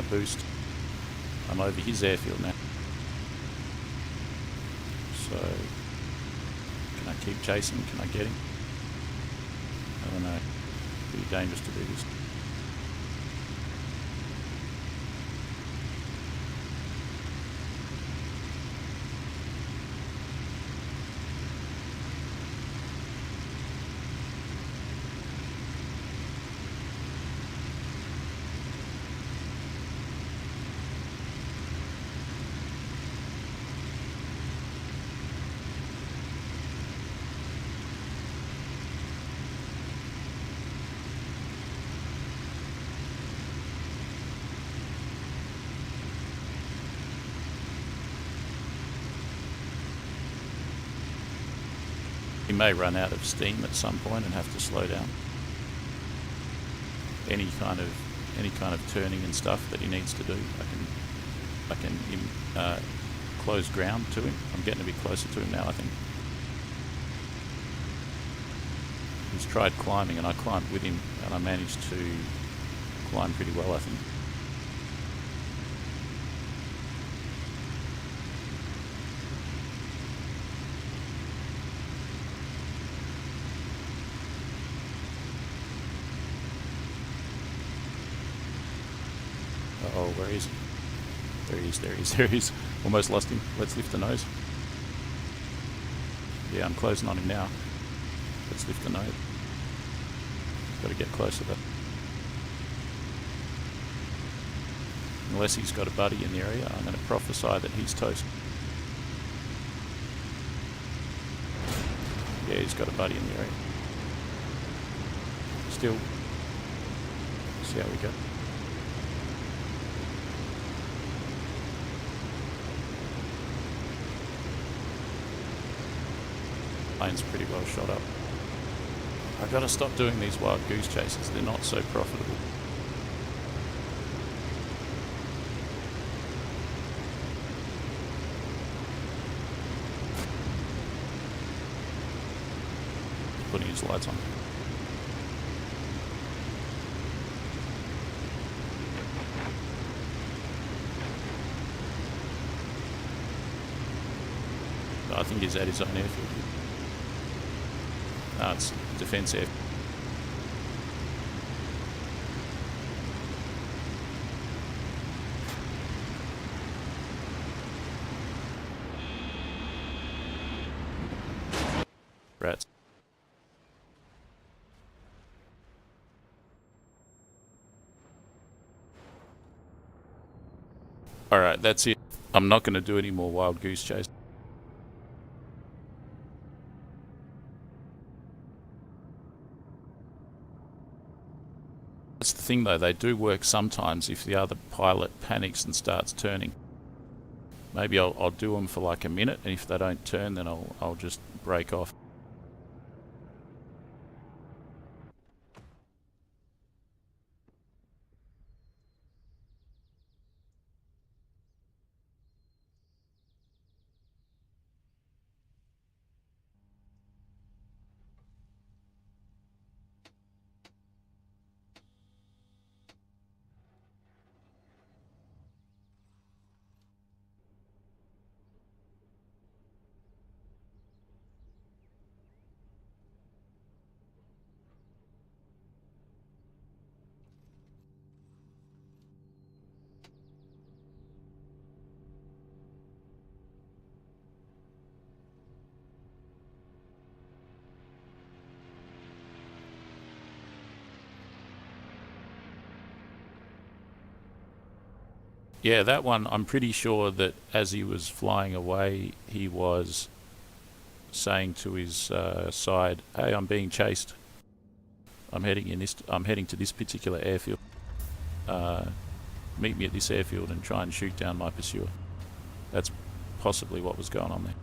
boost. I'm over his airfield now. So, can I keep chasing? Can I get him? I don't know. Pretty dangerous to do this. He may run out of steam at some point and have to slow down. Any kind of turning and stuff that he needs to do, I can close ground to him. I'm getting a bit closer to him now, I think. He's tried climbing, and I climbed with him, and I managed to climb pretty well, I think. Oh, where is he? There he is. Almost lost him. Let's lift the nose. Yeah, I'm closing on him now. Let's lift the nose. Got to get closer though. Unless he's got a buddy in the area, I'm going to prophesy that he's toast. Yeah, he's got a buddy in the area. Still. See how we go. Plane's pretty well shot up. I've got to stop doing these wild goose chases. They're not so profitable. Putting his lights on. I think he's at his own airfield. No, it's defence air. Rats. Alright, that's it. I'm not going to do any more wild goose chase. That's the thing though, they do work sometimes if the other pilot panics and starts turning. Maybe I'll do them for like a minute, and if they don't turn, then I'll just break off. Yeah, that one, I'm pretty sure that as he was flying away, he was saying to his side, "Hey, I'm being chased. I'm heading to this particular airfield. Meet me at this airfield and try and shoot down my pursuer." That's possibly what was going on there.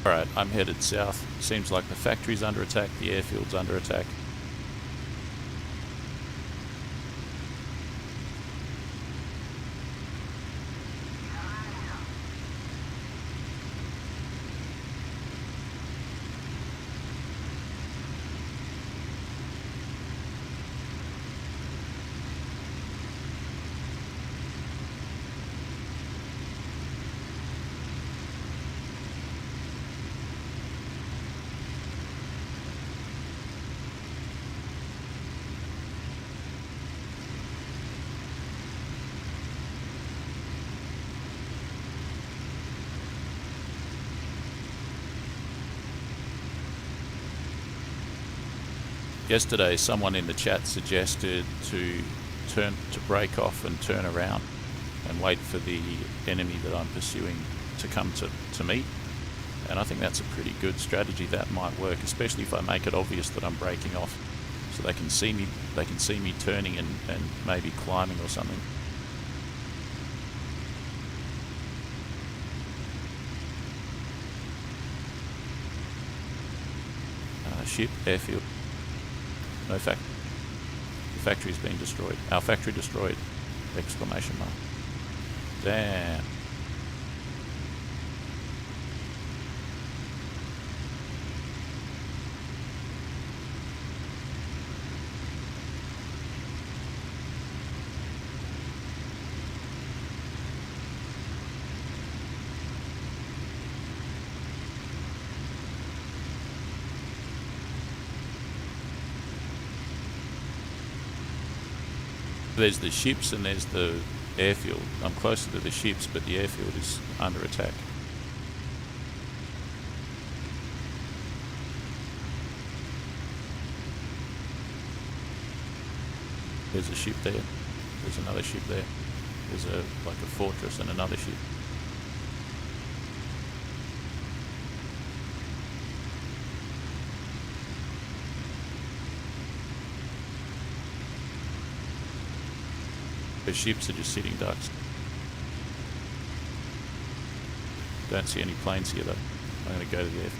Alright, I'm headed south. Seems like the factory's under attack, the airfield's under attack. Yesterday, someone in the chat suggested to break off and turn around and wait for the enemy that I'm pursuing to come to me. And I think that's a pretty good strategy. That might work, especially if I make it obvious that I'm breaking off, so they can see me. They can see me turning and maybe climbing or something. Ship, airfield. No fact. The factory's been destroyed. Our factory destroyed! Exclamation mark. Damn. There's the ships and there's the airfield. I'm closer to the ships, but the airfield is under attack. There's a ship there. There's another ship there. There's like a fortress and another ship. The ships are just sitting ducks. Don't see any planes here though. I'm going to go to the air.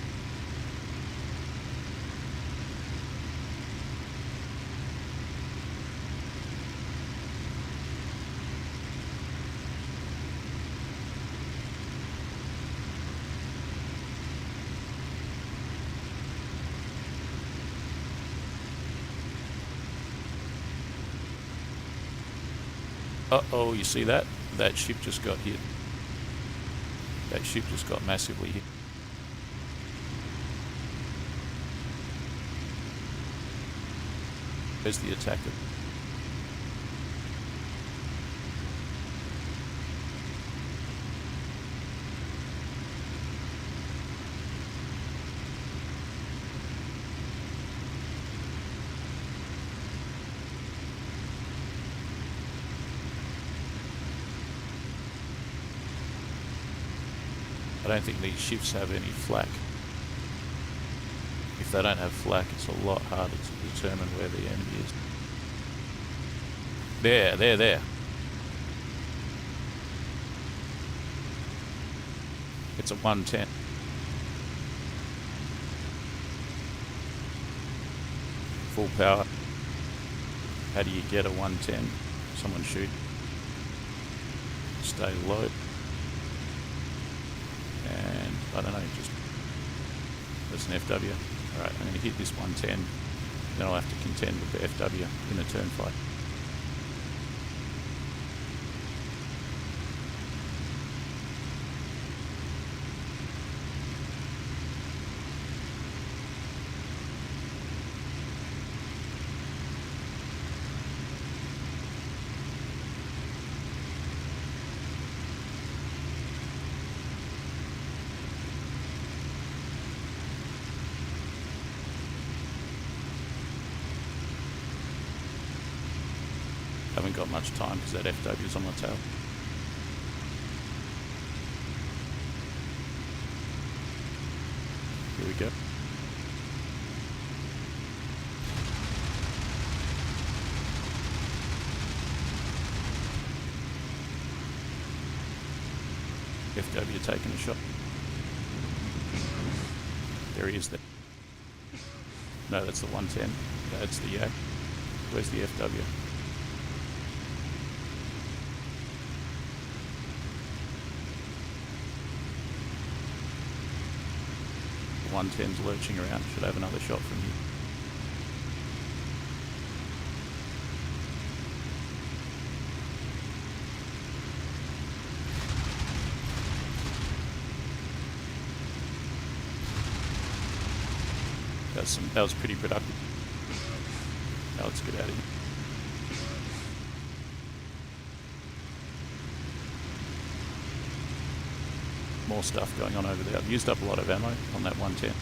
Uh-oh, you see that? That ship just got hit. That ship just got massively hit. Where's the attacker? I don't think these ships have any flak. If they don't have flak, it's a lot harder to determine where the enemy is. There. It's a 110. Full power. How do you get a 110? Someone shoot. Stay low. And I don't know, just there's an FW. Alright, I'm going to hit this 110, then I'll have to contend with the FW in a turn fight. Haven't got much time because that FW's on my tail. Here we go. FW taking a shot. There he is there. No, that's the 110. That's the yak. Where's the FW? The 110's lurching around. Should have another shot from here. That was pretty productive. Now let's get out of here. More stuff going on over there. I've used up a lot of ammo on that 110,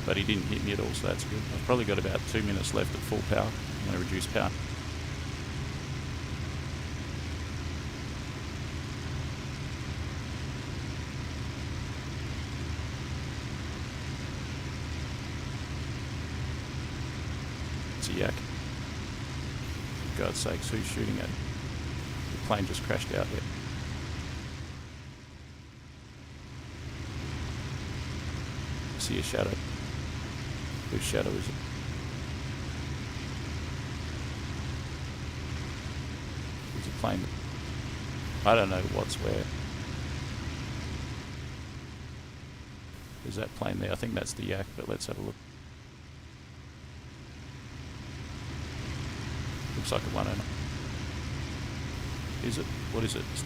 but he didn't hit me at all, so that's good. I've probably got about 2 minutes left at full power. I'm going to reduce power. It's a yak. For God's sakes, who's shooting at it? The plane just crashed out there. I see a shadow. Whose shadow is it? There's a plane. I don't know what's where. There's that plane there. I think that's the yak, but let's have a look. Looks like a 109. Is it? What is it? It's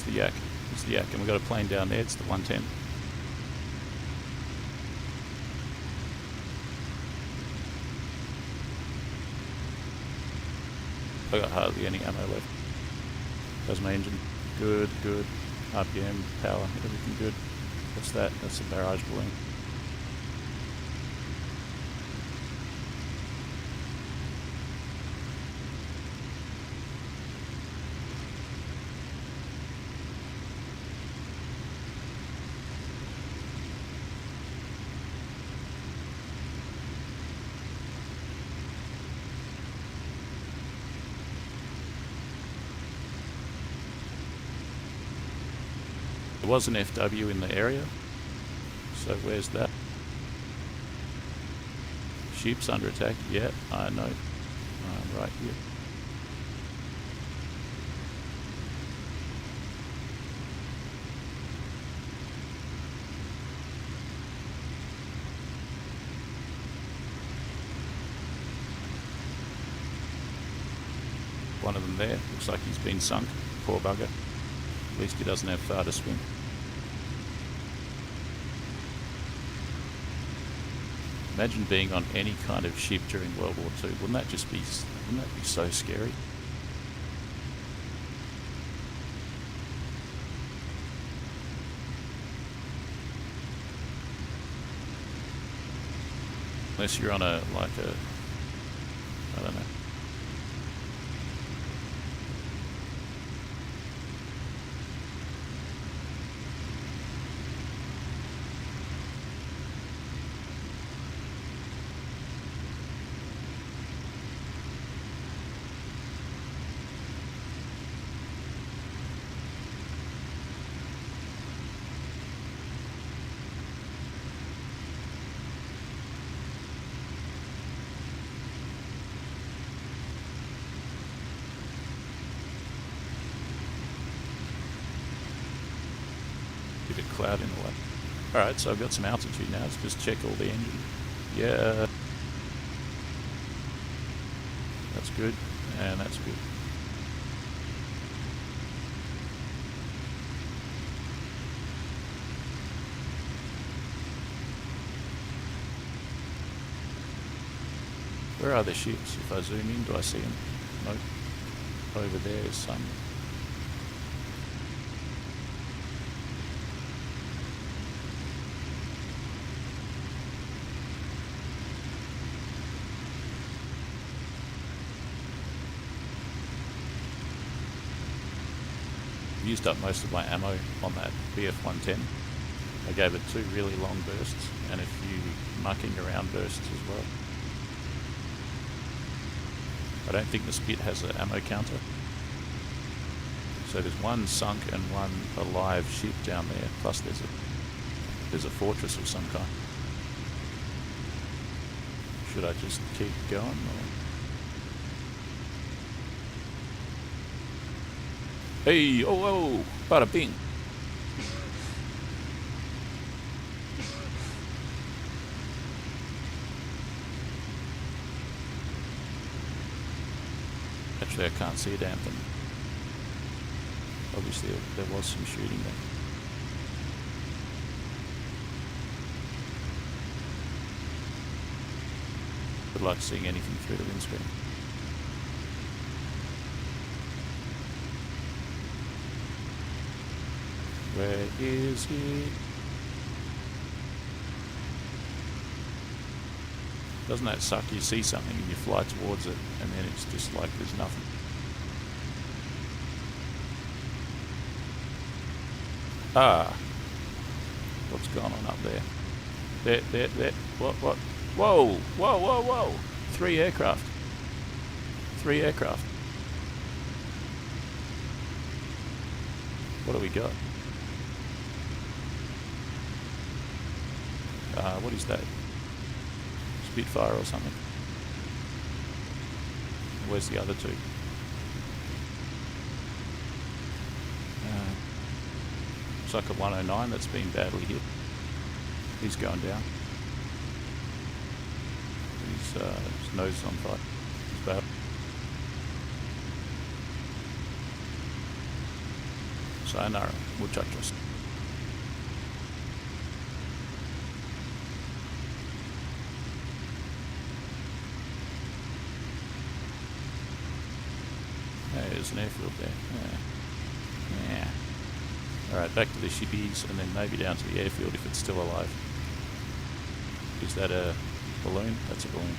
the yak. It's the yak, and we've got a plane down there. It's the 110. I got hardly any ammo left. How's my engine? Good, good. RPM, power, everything good. What's that? That's a barrage balloon. There was an FW in the area, so where's that? Ship's under attack, yeah, I know. I'm right here. One of them there, looks like he's been sunk, poor bugger. At least he doesn't have far to swim. Imagine being on any kind of ship during World War II. Wouldn't that be so scary? Unless you're on I don't know. Bit of cloud in the way. Alright, so I've got some altitude now. Let's just check all the engine. Yeah. That's good. And that's good. Where are the ships? If I zoom in, do I see them? Nope. Over there is some. Used up most of my ammo on that BF-110. I gave it 2 really long bursts and a few mucking around bursts as well. I don't think the Spit has an ammo counter. So there's one sunk and one alive ship down there, plus there's a fortress of some kind. should I just keep going? Or... Hey, oh, whoa, bada bing. Actually, I can't see a damn thing. Obviously, there was some shooting there. Good luck seeing anything through the windscreen. Where is he? Doesn't that suck? You see something and you fly towards it, and then it's just like there's nothing. Ah. What's going on up there? There. What? Whoa! 3 aircraft. 3 aircraft. What do we got? What is that? Spitfire or something? Where's the other 2? Looks like a 109 that's been badly hit. He's going down. His nose is on fire. He's bad. Sayonara, muchachos. There's an airfield there. Yeah. Alright, back to the shippies and then maybe down to the airfield if it's still alive. Is that a balloon? That's a balloon.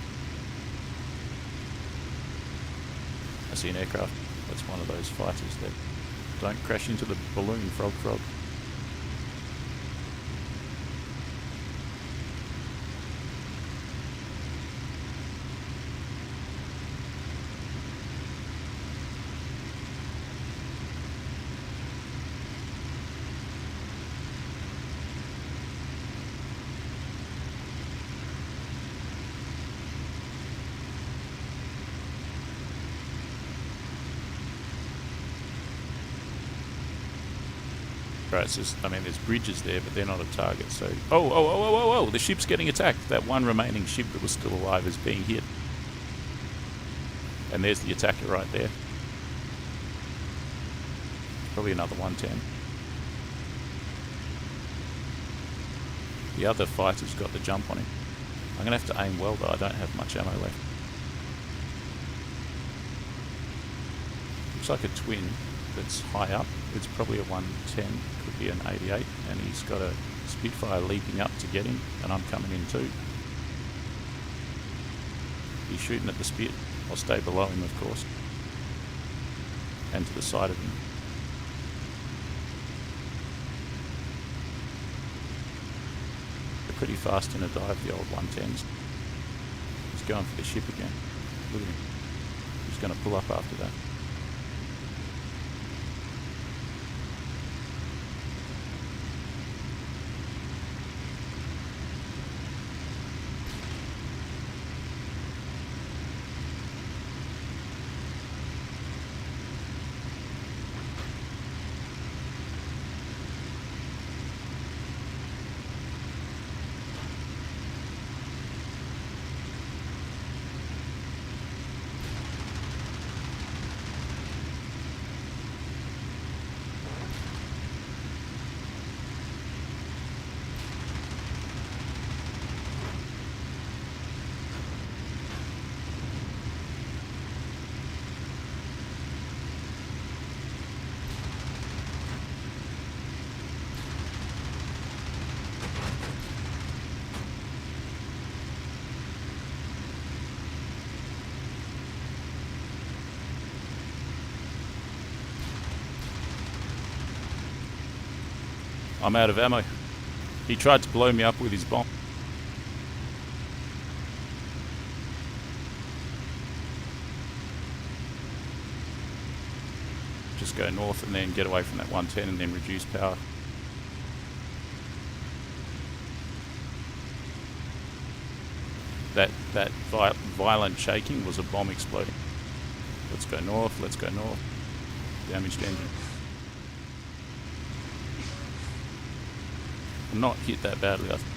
I see an aircraft. That's one of those fighters that don't crash into the balloon, frog. Right, it's just, I mean, there's bridges there, but they're not a target, so... Oh! The ship's getting attacked! That one remaining ship that was still alive is being hit. And there's the attacker right there. Probably another 110. The other fighter's got the jump on him. I'm going to have to aim well, though. I don't have much ammo left. Looks like a twin that's high up. It's probably a 110, could be an 88, and he's got a Spitfire leaping up to get him, and I'm coming in too. He's shooting at the Spit. I'll stay below him, of course, and to the side of him. They're pretty fast in a dive, the old 110s. He's going for the ship again. Look at him. He's going to pull up after that. I'm out of ammo. He tried to blow me up with his bomb. Just go north and then get away from that 110 and then reduce power. That violent shaking was a bomb exploding. Let's go north, let's go north. Damaged engine. Not hit that badly, I think.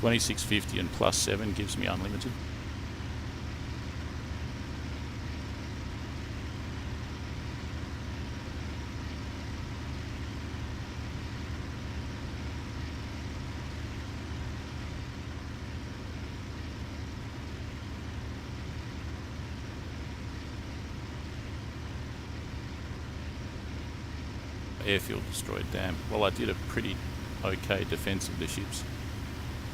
$26.50 and +7 gives me unlimited. Airfield destroyed, damn. Well, I did a pretty okay defense of the ships,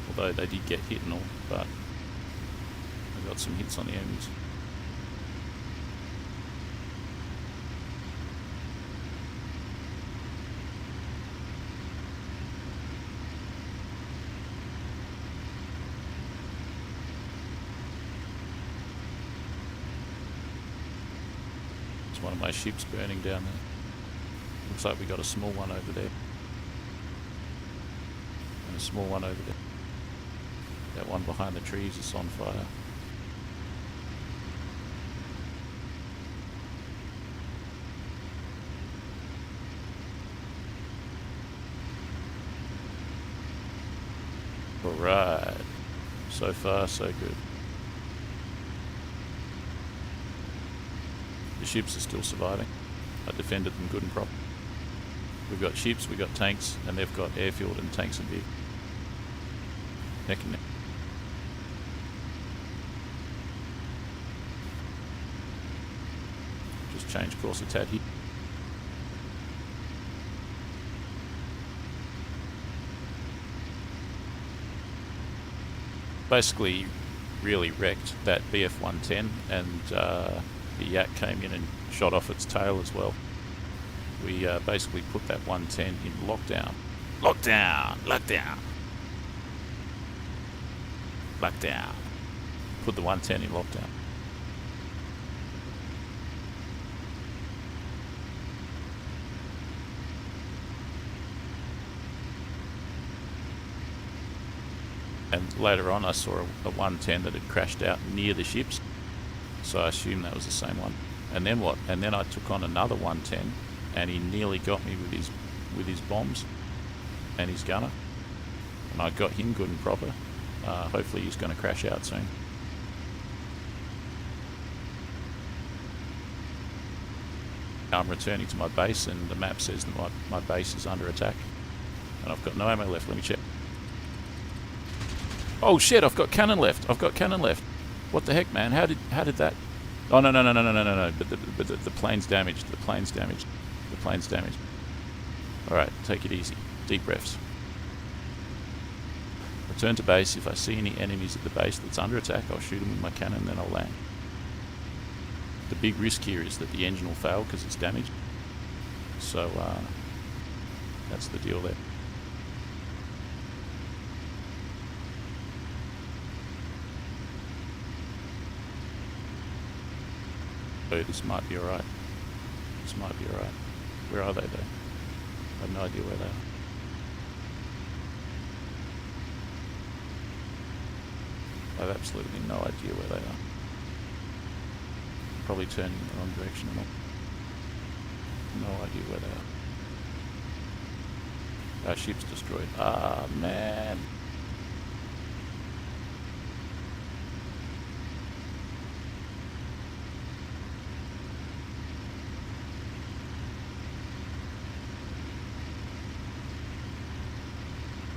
although they did get hit and all, but I got some hits on the enemies. It's one of my ships burning down there. Looks like we got a small one over there. And a small one over there. That one behind the trees is on fire. Alright. So far, so good. The ships are still surviving. I defended them good and proper. We've got ships, we've got tanks, and they've got airfield and tanks and vehicles. Neck and neck. Just change course a tad here. Basically, really wrecked that BF-110, and the Yak came in and shot off its tail as well. We basically put that 110 in lockdown. Lockdown! Lockdown! Lockdown. Put the 110 in lockdown. And later on I saw a 110 that had crashed out near the ships, so I assumed that was the same one. And then what? And then I took on another 110, and he nearly got me with his bombs and his gunner, and I got him good and proper. Hopefully he's going to crash out soon. I'm returning to my base, and the map says that my base is under attack, and I've got no ammo left. Let me check. Oh shit, I've got cannon left. I've got cannon left. What the heck, man? How did that? Oh no. But the plane's damaged. The plane's damaged. The plane's damaged. Alright, take it easy. Deep breaths. Return to base. If I see any enemies at the base that's under attack, I'll shoot them with my cannon, then I'll land. The big risk here is that the engine will fail because it's damaged. So, that's the deal there. So this might be alright. This might be alright. Where are they though? I have no idea where they are. I have absolutely no idea where they are. Probably turning in the wrong direction and all. No idea where they are. Our ship's destroyed. Ah, man.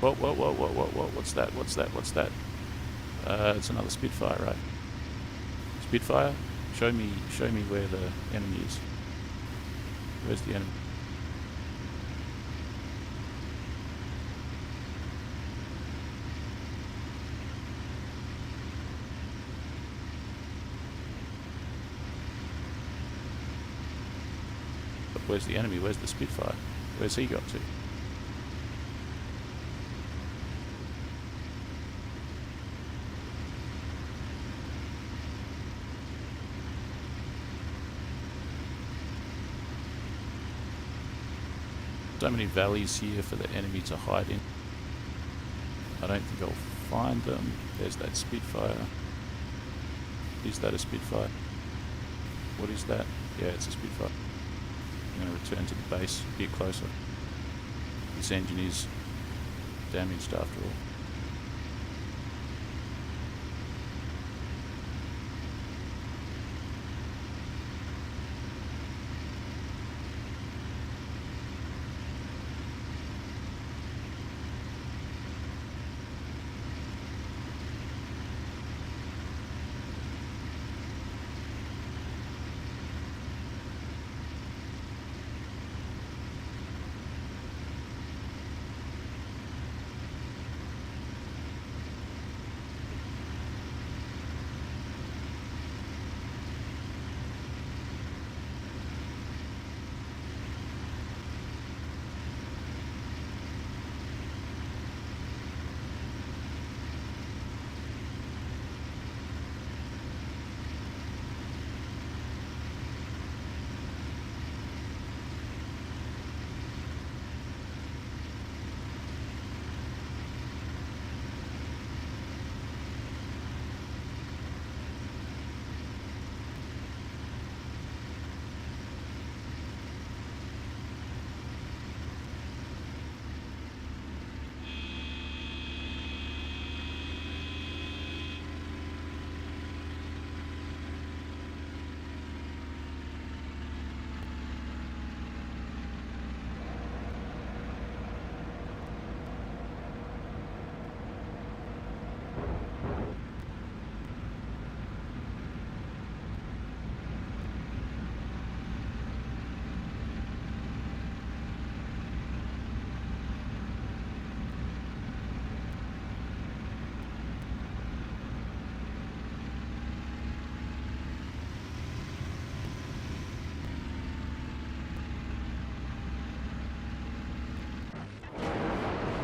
Whoa, what's that? It's another Spitfire, right? Spitfire, show me where the enemy is. Where's the enemy? Where's the enemy? Where's the Spitfire? Where's he got to? So many valleys here for the enemy to hide in. I don't think I'll find them. There's that Spitfire. Is that a Spitfire? What is that? Yeah, it's a Spitfire. I'm going to return to the base a bit closer. This engine is damaged after all.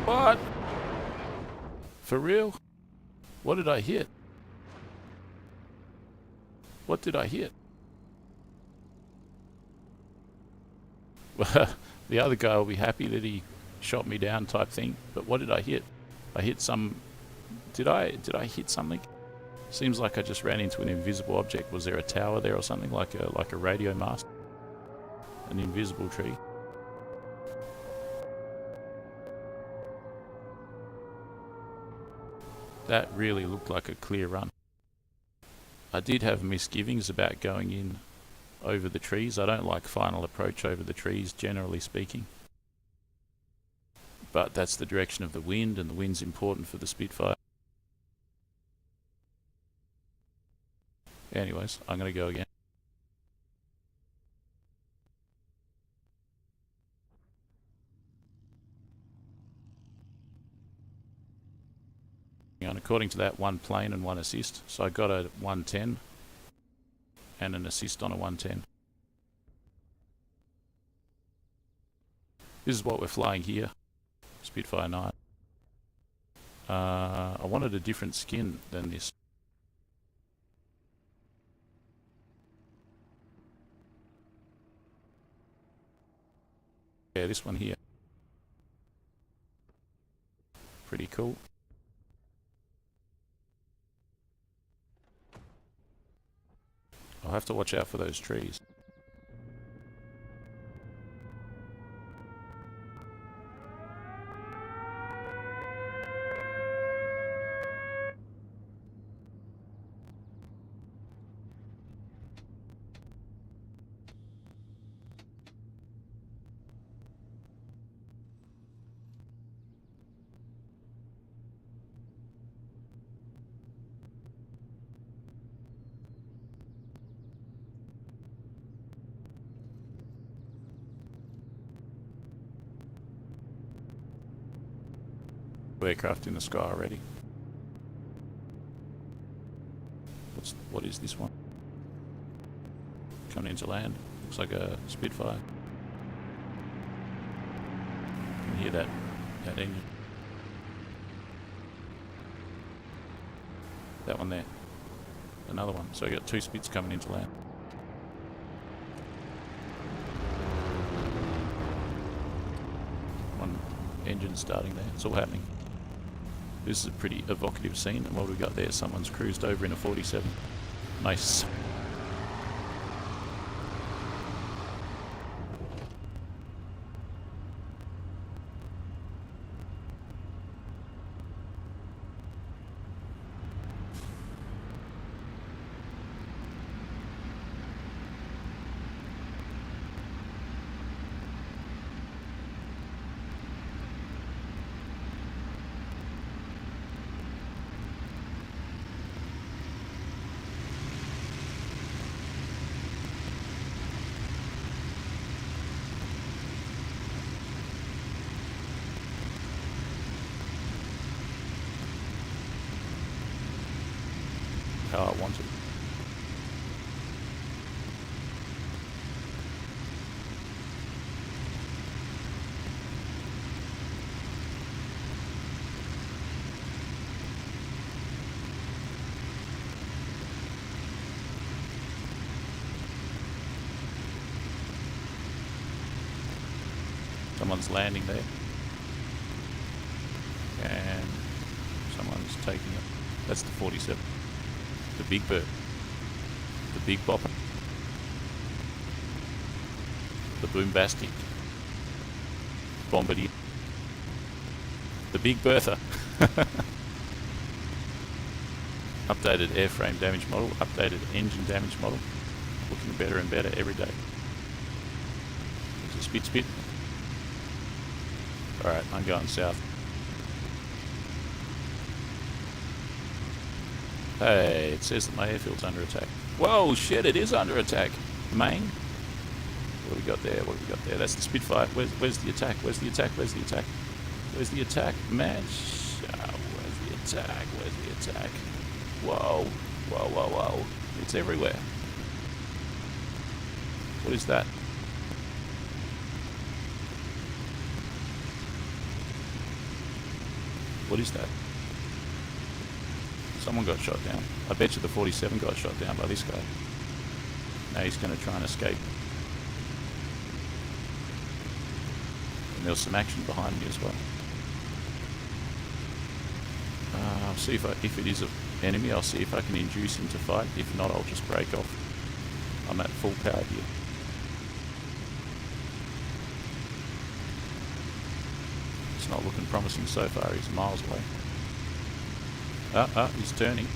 What? For real? What did I hit? What did I hit? Well, the other guy will be happy that he shot me down type thing, but what did I hit? I hit some... Did I hit something? Seems like I just ran into an invisible object. Was there a tower there or something, like a radio mast? An invisible tree? That really looked like a clear run. I did have misgivings about going in over the trees. I don't like final approach over the trees, generally speaking. But that's the direction of the wind, and the wind's important for the Spitfire. Anyways, I'm going to go again. And according to that, 1 plane and 1 assist. So I got a 110 and an assist on a 110. This is what we're flying here. Spitfire 9. I wanted a different skin than this. Yeah, this one here. Pretty cool. I'll have to watch out for those trees. Aircraft in the sky already. What is this one? Coming into land. Looks like a Spitfire. hear that engine. That one there. Another one. So you got 2 Spits coming into land. One engine starting there. It's all happening. This is a pretty evocative scene, and what we got there, someone's cruised over in a 47. Nice. How I want it. Someone's landing there. And someone's taking it. That's the 47. The Big Bird. The Big Bopper. The Boombastic. Bombardier. The Big Bertha. Updated airframe damage model. Updated engine damage model. Looking better and better every day. It's a spit. Alright, I'm going south. Hey, it says that my airfield's under attack. Whoa, shit, it is under attack. Main. What do we got there? What do we got there? That's the Spitfire. Where's the attack? Where's the attack? Where's the attack? Where's the attack? Man, where's the attack? Where's the attack? Whoa. Whoa, whoa, whoa. It's everywhere. What is that? What is that? Someone got shot down. I bet you the 47 got shot down by this guy. Now he's going to try and escape. And there was some action behind me as well. I'll see if it is an enemy, I'll see if I can induce him to fight. If not, I'll just break off. I'm at full power here. It's not looking promising so far, he's miles away. He's turning.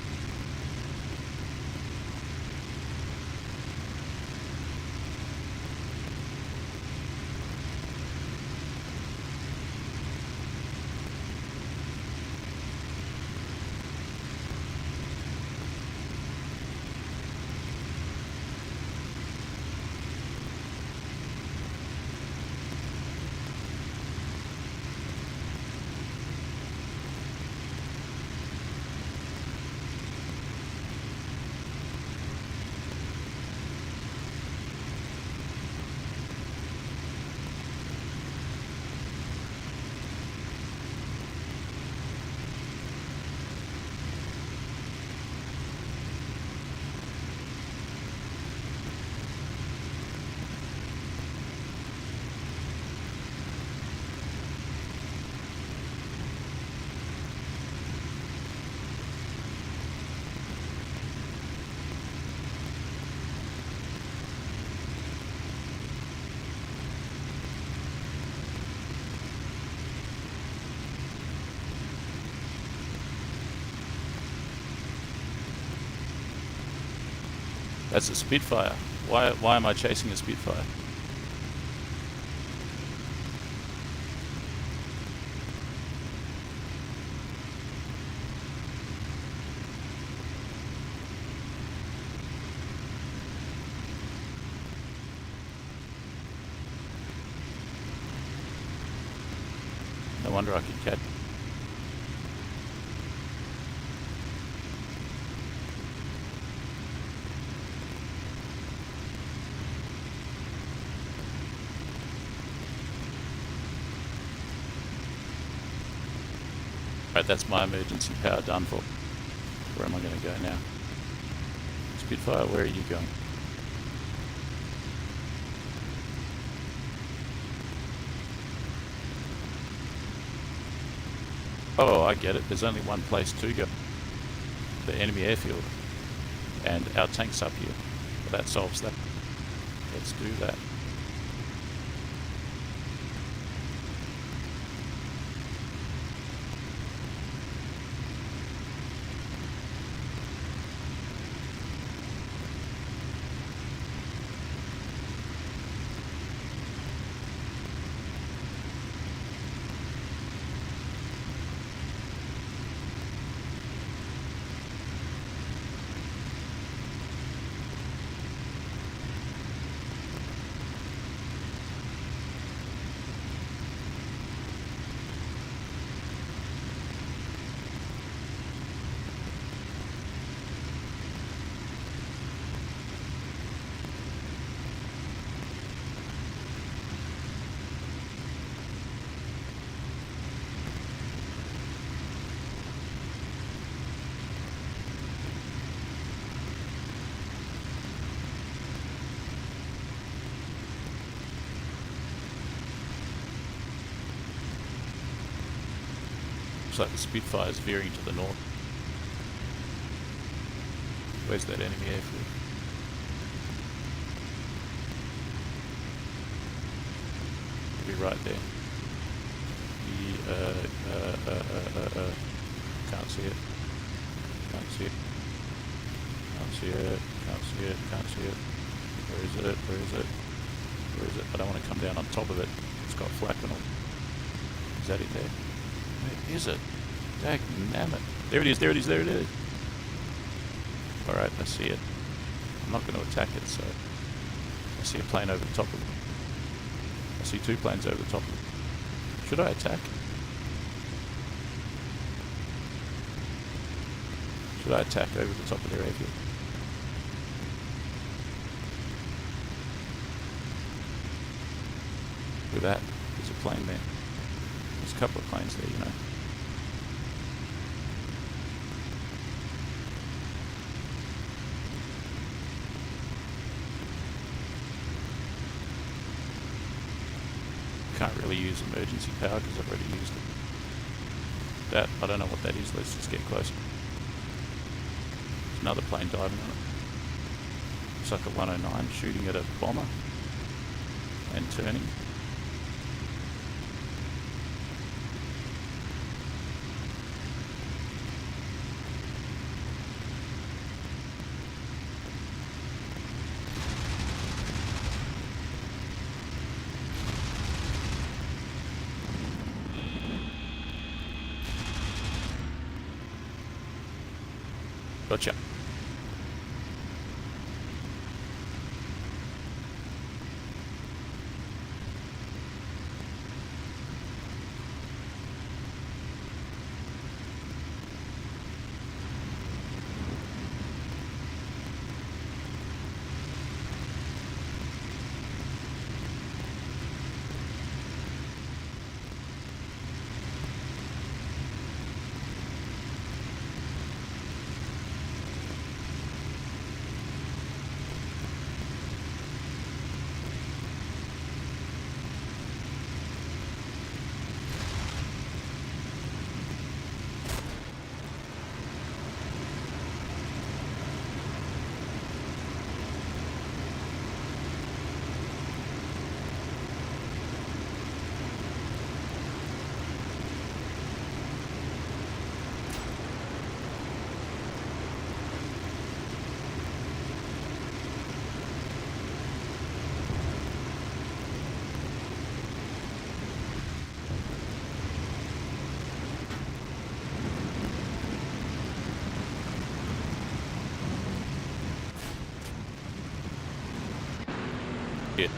That's a Spitfire. Why am I chasing a Spitfire? No wonder I could catch. Right, that's my emergency power done for. Where am I going to go now? Spitfire, where are you going? Oh, I get it. There's only one place to go. The enemy airfield. And our tank's up here. Well, that solves that. Let's do that. Looks like the Spitfire is veering to the north. Where's that enemy airfield? It'll be right there. Can't see it. Can't see it. Can't see it. Can't see it. Can't see it. Where is it? Where is it? Where is it? I don't want to come down on top of it. It's got flak and all. Is that it there? Where is it? Dagnammit. There it is, there it is, there it is. Alright, I see it. I'm not going to attack it, so... I see a plane over the top of it. I see two planes over the top of it. Should I attack? Should I attack over the top of their airfield? With that, there's a plane there. There's a couple of planes there, you know. Can't really use emergency power because I've already used it. That, I don't know what that is. Let's just get closer. There's another plane diving on it. Looks like a 109 shooting at a bomber and turning. Gotcha. It.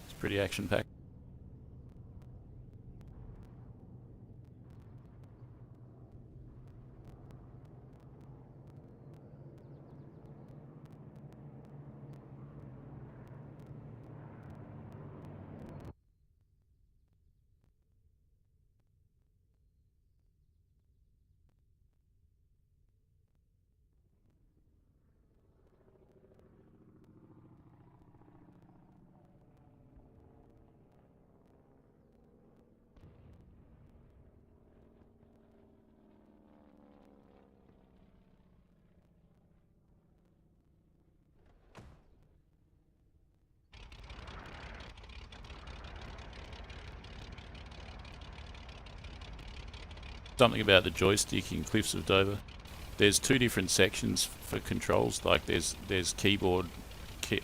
It's pretty action-packed. Something about the joystick in Cliffs of Dover. There's two different sections for controls. Like there's keyboard.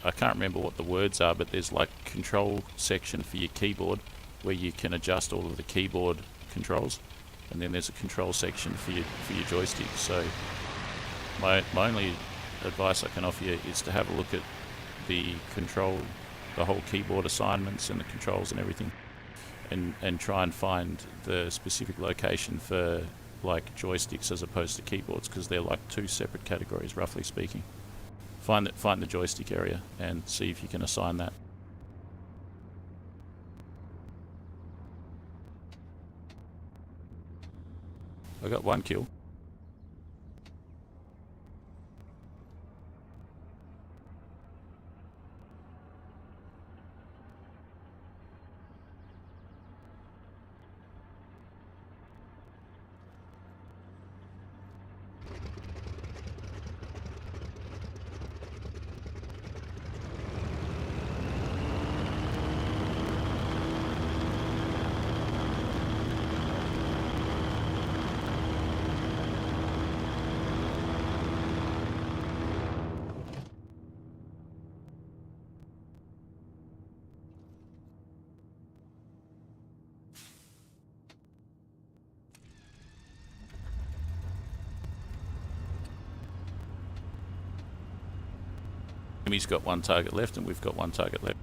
I can't remember what the words are, but there's like control section for your keyboard where you can adjust all of the keyboard controls, and then there's a control section for your joystick. So my only advice I can offer you is to have a look at the whole keyboard assignments and the controls and everything, and try and find the specific location for like joysticks as opposed to keyboards, because they're like two separate categories, roughly speaking. Find the joystick area and see if you can assign that. I got one kill. He's got one target left and we've got one target left.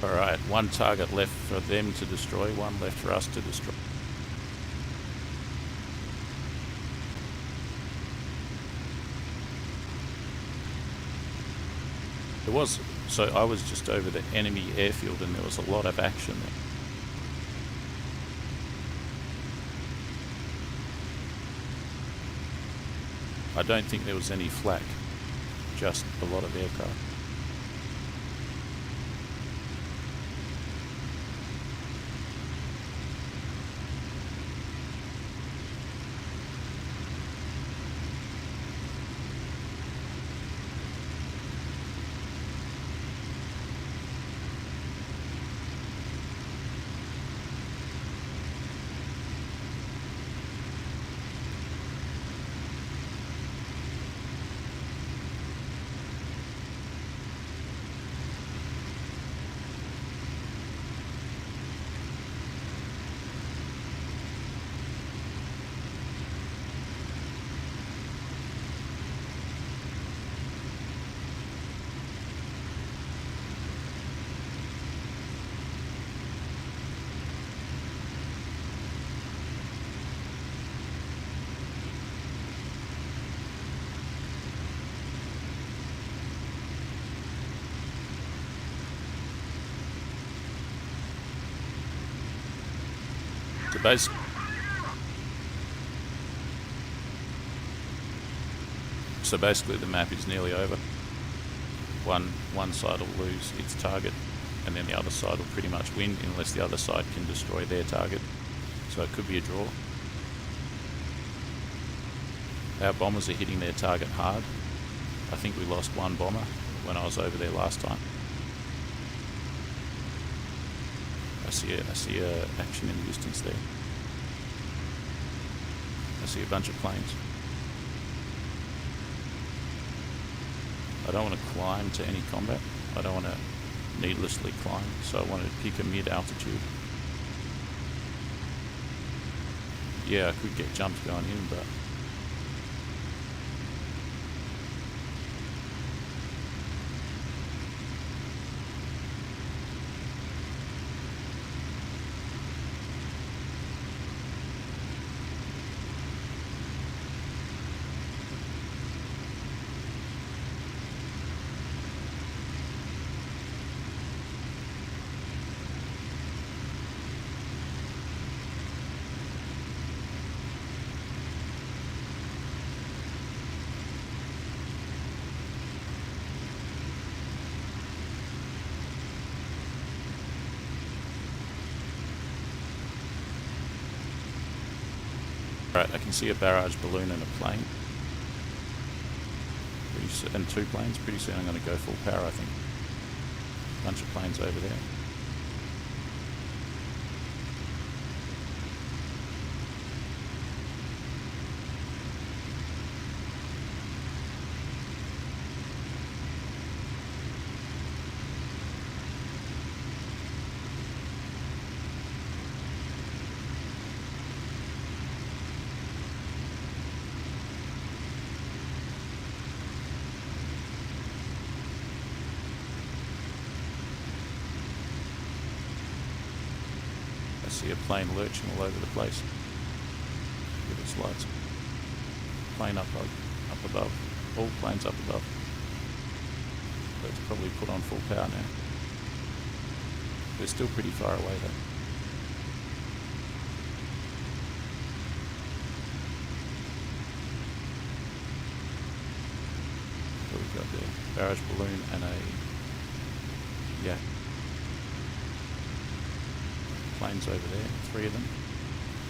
Alright, one target left for them to destroy, one left for us to destroy. So I was just over the enemy airfield and there was a lot of action there. I don't think there was any flak, just a lot of aircraft. So basically the map is nearly over. One side will lose its target and then the other side will pretty much win unless the other side can destroy their target. So it could be a draw. Our bombers are hitting their target hard. I think we lost one bomber when I was over there last time. I see action in the distance there. I see a bunch of planes. I don't want to climb to any combat. I don't want to needlessly climb, so I want to pick a mid-altitude. Yeah, I could get jumps going in, but Right, I can see a barrage balloon and a plane. And 2 planes. Pretty soon I'm going to go full power, I think. Bunch of planes over there. I see a plane lurching all over the place with its lights. Plane up above. All planes up above. But it's probably put on full power now. They're still pretty far away though. What we've got there? Barrage balloon and a yak. Planes over there, 3 of them.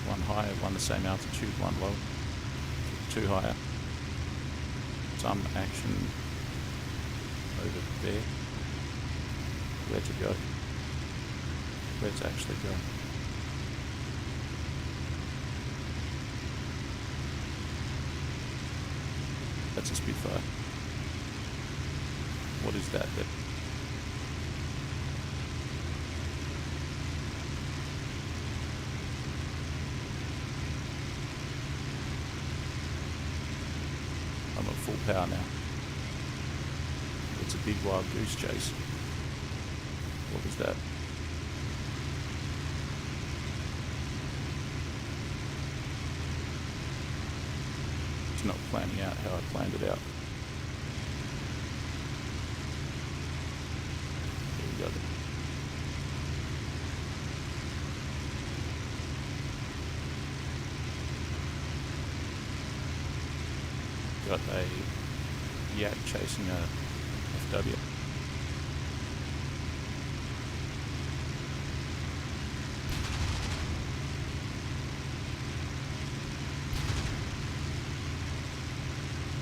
1 higher, 1 the same altitude, 1 low, 2 higher. Some action over there. Where to go? Where to actually go? That's a Spitfire. What is that? I'm at full power now. It's a big wild goose chase. What was that? It's not planning out how I planned it out. There we go. Got a yak chasing a FW.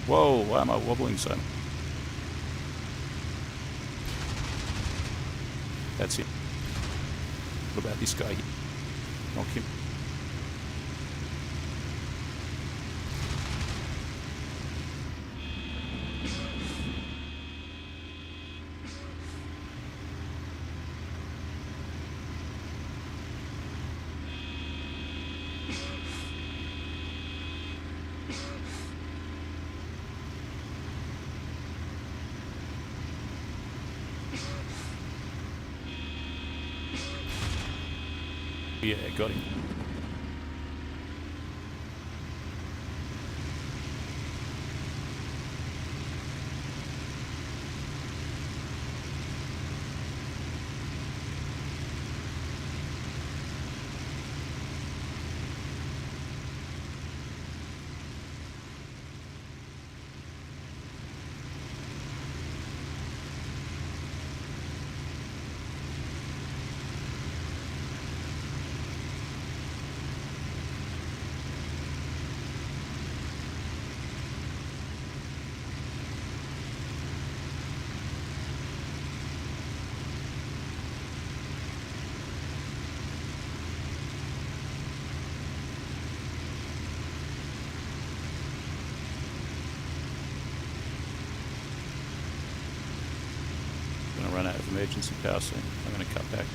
Whoa, why am I wobbling so? That's it. What about this guy here? Knock him. Yeah, got him. Run out of emergency power soon. I'm going to cut back.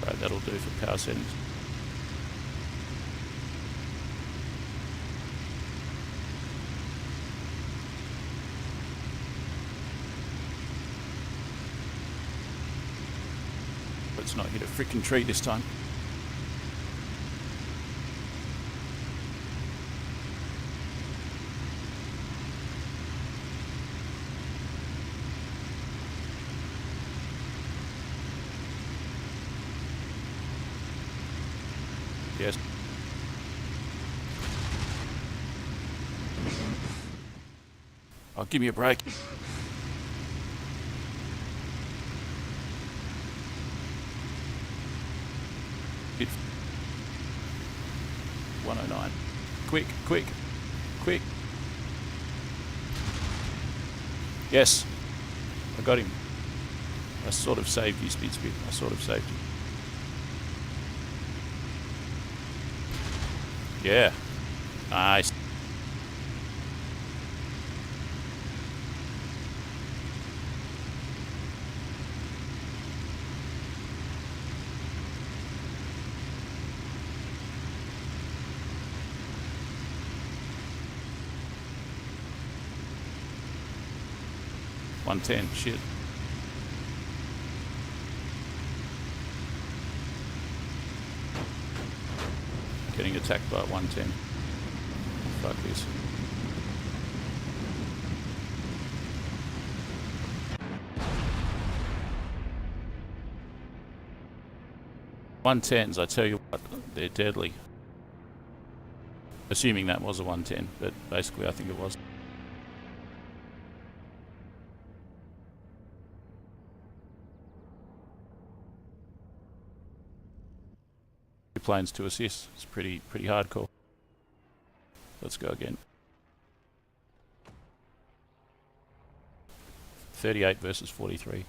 Right, that'll do for power settings. Let's not hit a freaking tree this time. Yes. Oh, give me a break. Hit 109. Quick, quick, quick. Yes, I got him. I sort of saved you, Spit. I sort of saved you. Yeah. Nice. $110, shit. Getting attacked by 110. Fuck this. $110s, I tell you what, they're deadly. Assuming that was a 110, but basically I think it was. Planes to assist. It's pretty hardcore. Let's go again. 38 versus 43.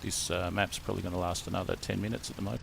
This map's probably going to last another 10 minutes at the moment.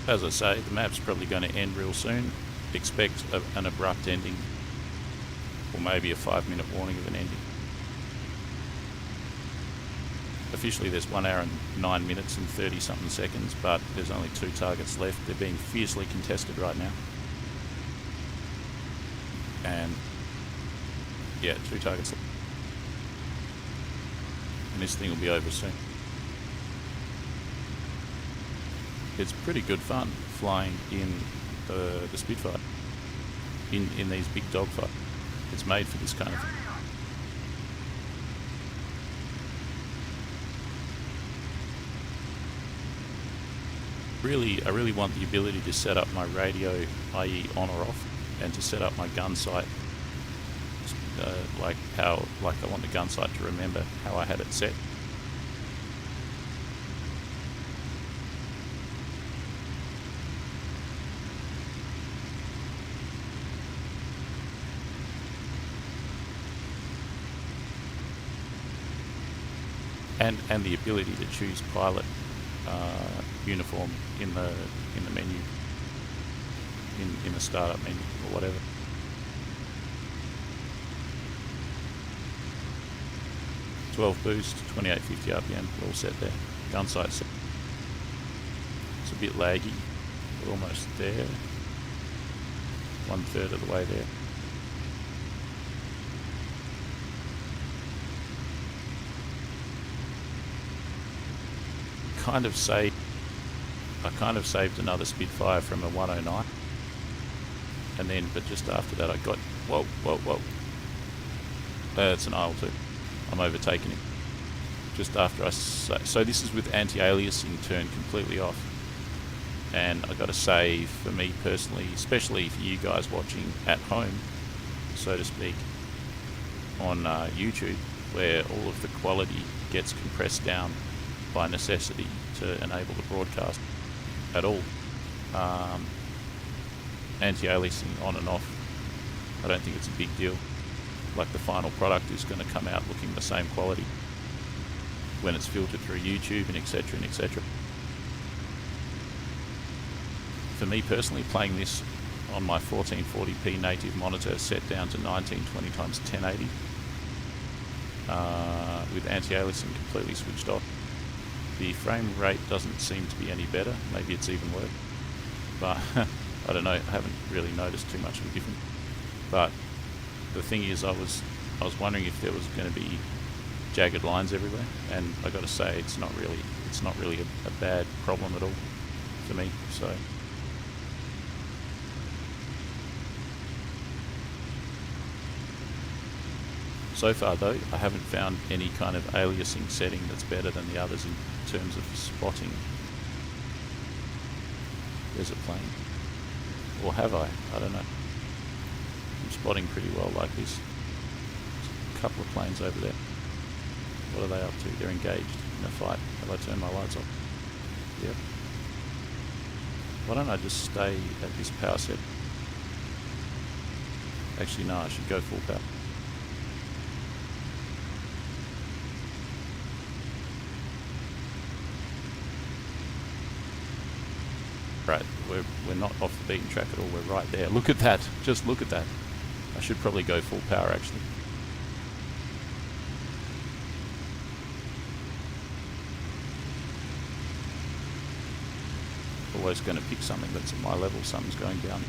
As I say, the map's probably going to end real soon. Expect an abrupt ending, or maybe a 5-minute warning of an ending. Officially there's 1 hour and 9 minutes and 30 something seconds, but there's only 2 targets left. They're being fiercely contested right now. And yeah, 2 targets left. And this thing will be over soon. It's pretty good fun flying in the Spitfire, in these big dogfights. It's made for this kind of thing. I really want the ability to set up my radio, i.e. on or off, and to set up my gun sight, like I want the gun sight to remember how I had it set. And the ability to choose pilot uniform in the menu, in the startup menu or whatever. .12 boost, 2850 RPM, we're all set there. Gun sight set. It's a bit laggy. We're almost there. 1/3 of the way there. I kind of saved another Spitfire from a 109, and then, but just after that I got, whoa. It's an IL-2. I'm overtaking him. Just after so this is with anti-aliasing turned completely off. And I got to say, for me personally, especially for you guys watching at home, so to speak, on YouTube, where all of the quality gets compressed down by necessity to enable the broadcast at all, anti-aliasing on and off, I don't think it's a big deal. Like, the final product is going to come out looking the same quality when it's filtered through YouTube and etc. and etc. For me personally, playing this on my 1440p native monitor set down to 1920 x 1080 with anti-aliasing completely switched off, the frame rate doesn't seem to be any better. Maybe it's even worse, but I don't know. I haven't really noticed too much of a difference. But the thing is, I was wondering if there was going to be jagged lines everywhere, and I got to say, it's not really a bad problem at all for me. So far though, I haven't found any kind of aliasing setting that's better than the others in terms of spotting. There's a plane. Or have I? I don't know. I'm spotting pretty well like this. There's a couple of planes over there. What are they up to? They're engaged in a fight. Have I turned my lights off? Yep. Why don't I just stay at this power set? Actually, no, I should go full power. Right, we're not off the beaten track at all, we're right there. Look at that, just look at that. I should probably go full power actually. Always going to pick something that's at my level, something's going down.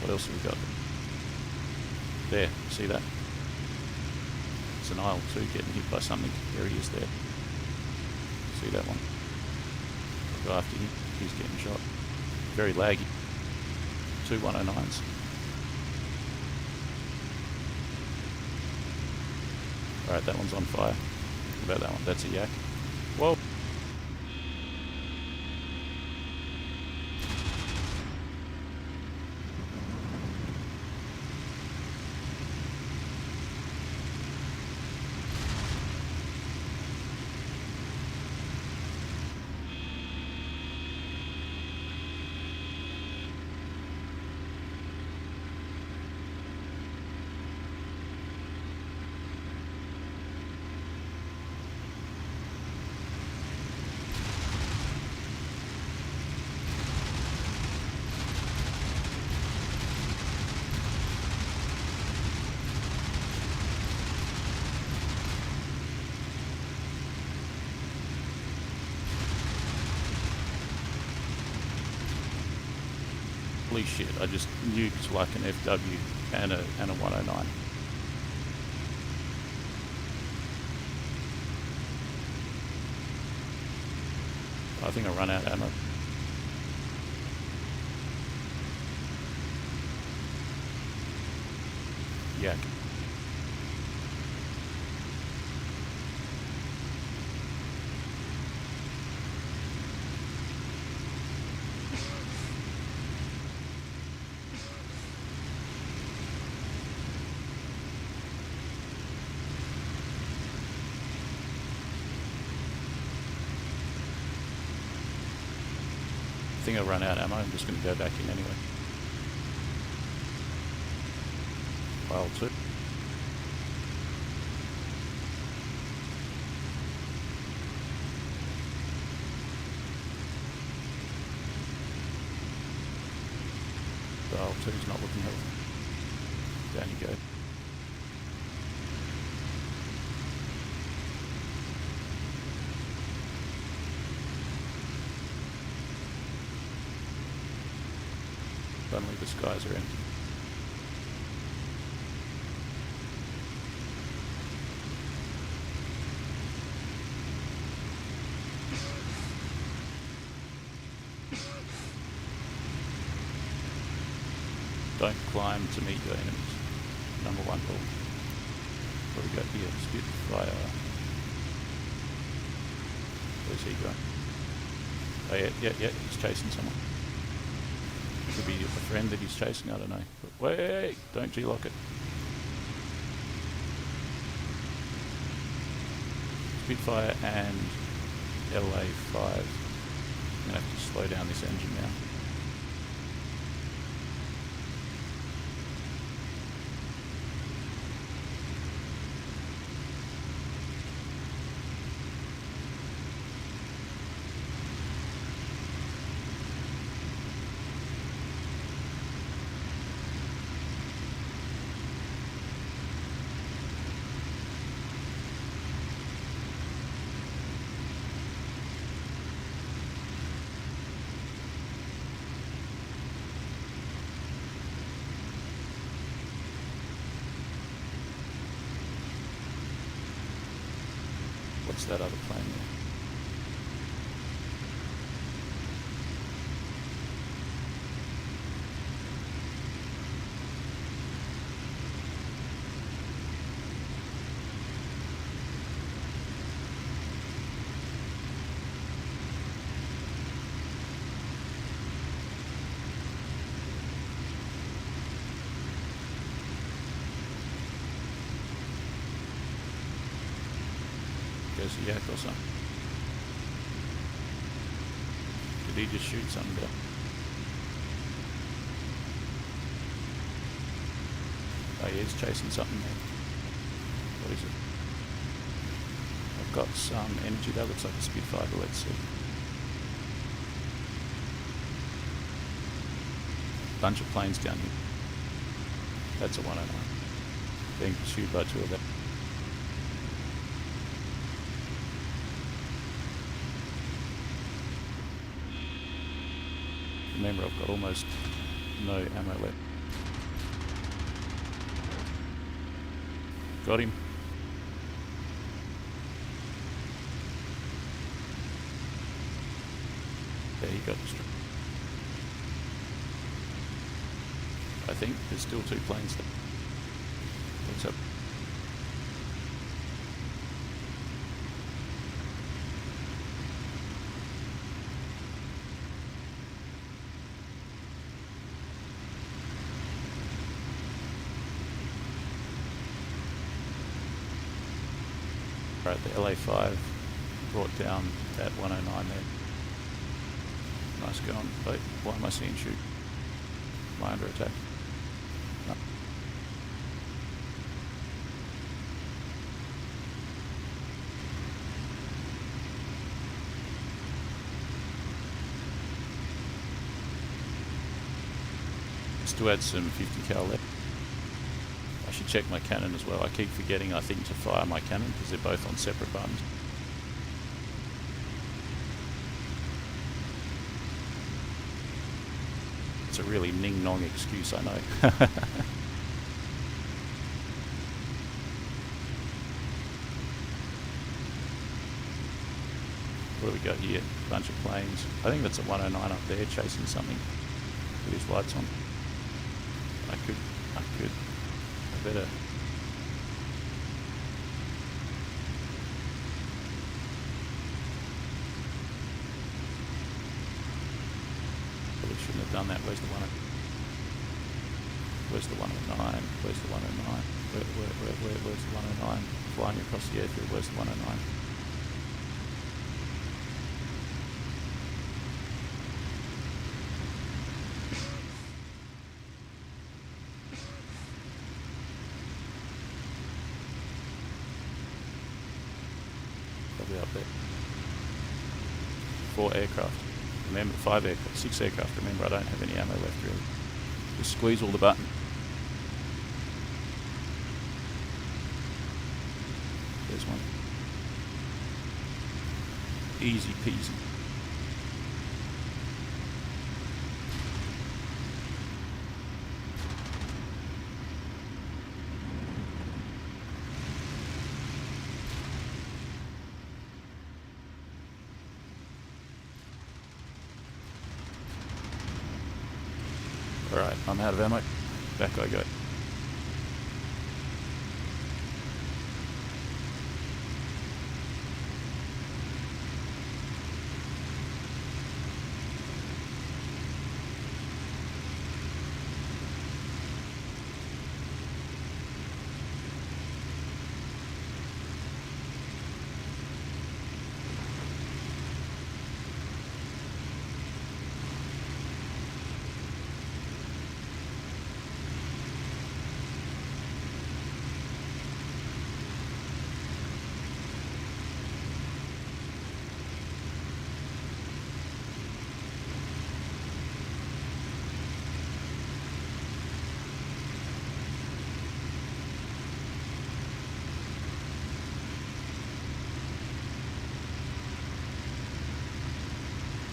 What else have we got? There, see that? It's an IL-2 getting hit by something. There he is there. See that one? I'll go after him. He's getting shot. Very laggy. 2 109s. Alright, that one's on fire. What about that one? That's a yak. Whoa! Holy shit, I just nuked like an FW and a 109. I think I run out of ammo. Yak. I think I'll run out of ammo. I'm just going to go back in anyway. IL-2. He's not looking healthy. Down you go. Suddenly the skies are empty. Don't climb to meet your enemies. Number one rule. What do we got here? Spitfire. Where's he going? Oh yeah, he's chasing someone. Could be a friend that he's chasing, I don't know. But wait, don't G-lock it. Spitfire and LA5. I'm gonna have to slow down this engine now. What's that other plane there? Goes the yak or something. Did he just shoot something down? Oh, he is chasing something there. What is it? I've got some energy. That looks like a Spitfire, but let's see. Bunch of planes down here. That's a 109. Being pursued by two of them. Remember, I've got almost no ammo left. Got him. Yeah, he got destroyed. I think there's still two planes there. What's up? Right, the LA5 brought down that 109 there. Nice going. Wait, why am I seeing shoot? Am I under attack? No. Still had some 50 cal left. I should check my cannon as well. I keep forgetting, I think, to fire my cannon because they're both on separate buttons. It's a really ning-nong excuse, I know. What do we got here? Bunch of planes. I think that's a 109 up there chasing something with his lights on. I better. Probably shouldn't have done that. Where's the 109? Where's the 109? Where's the 109? Where's the 109? Flying across the airfield. Where's the 109? Probably up there. 4 aircraft. Remember, 5 aircraft, 6 aircraft. Remember, I don't have any ammo left really. Just squeeze all the button. There's one. Easy peasy. Alright, I'm out of ammo. Back I go.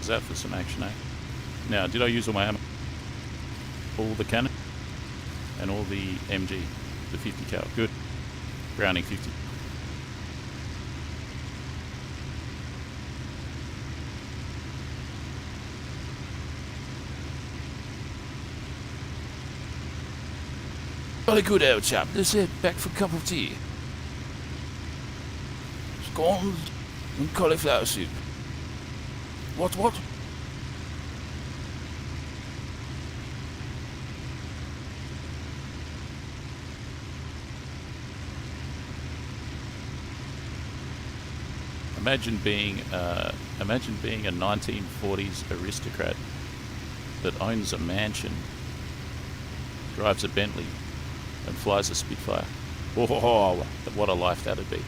Is that for some action, eh? Now, did I use all my ammo? All the cannon? And all the MG? The 50 cal? Good. Browning 50. Jolly good, old chap. Let's head back for a cup of tea. Scones and cauliflower soup. What? Imagine being a 1940s aristocrat that owns a mansion, drives a Bentley, and flies a Spitfire. Oh, what a life that'd be.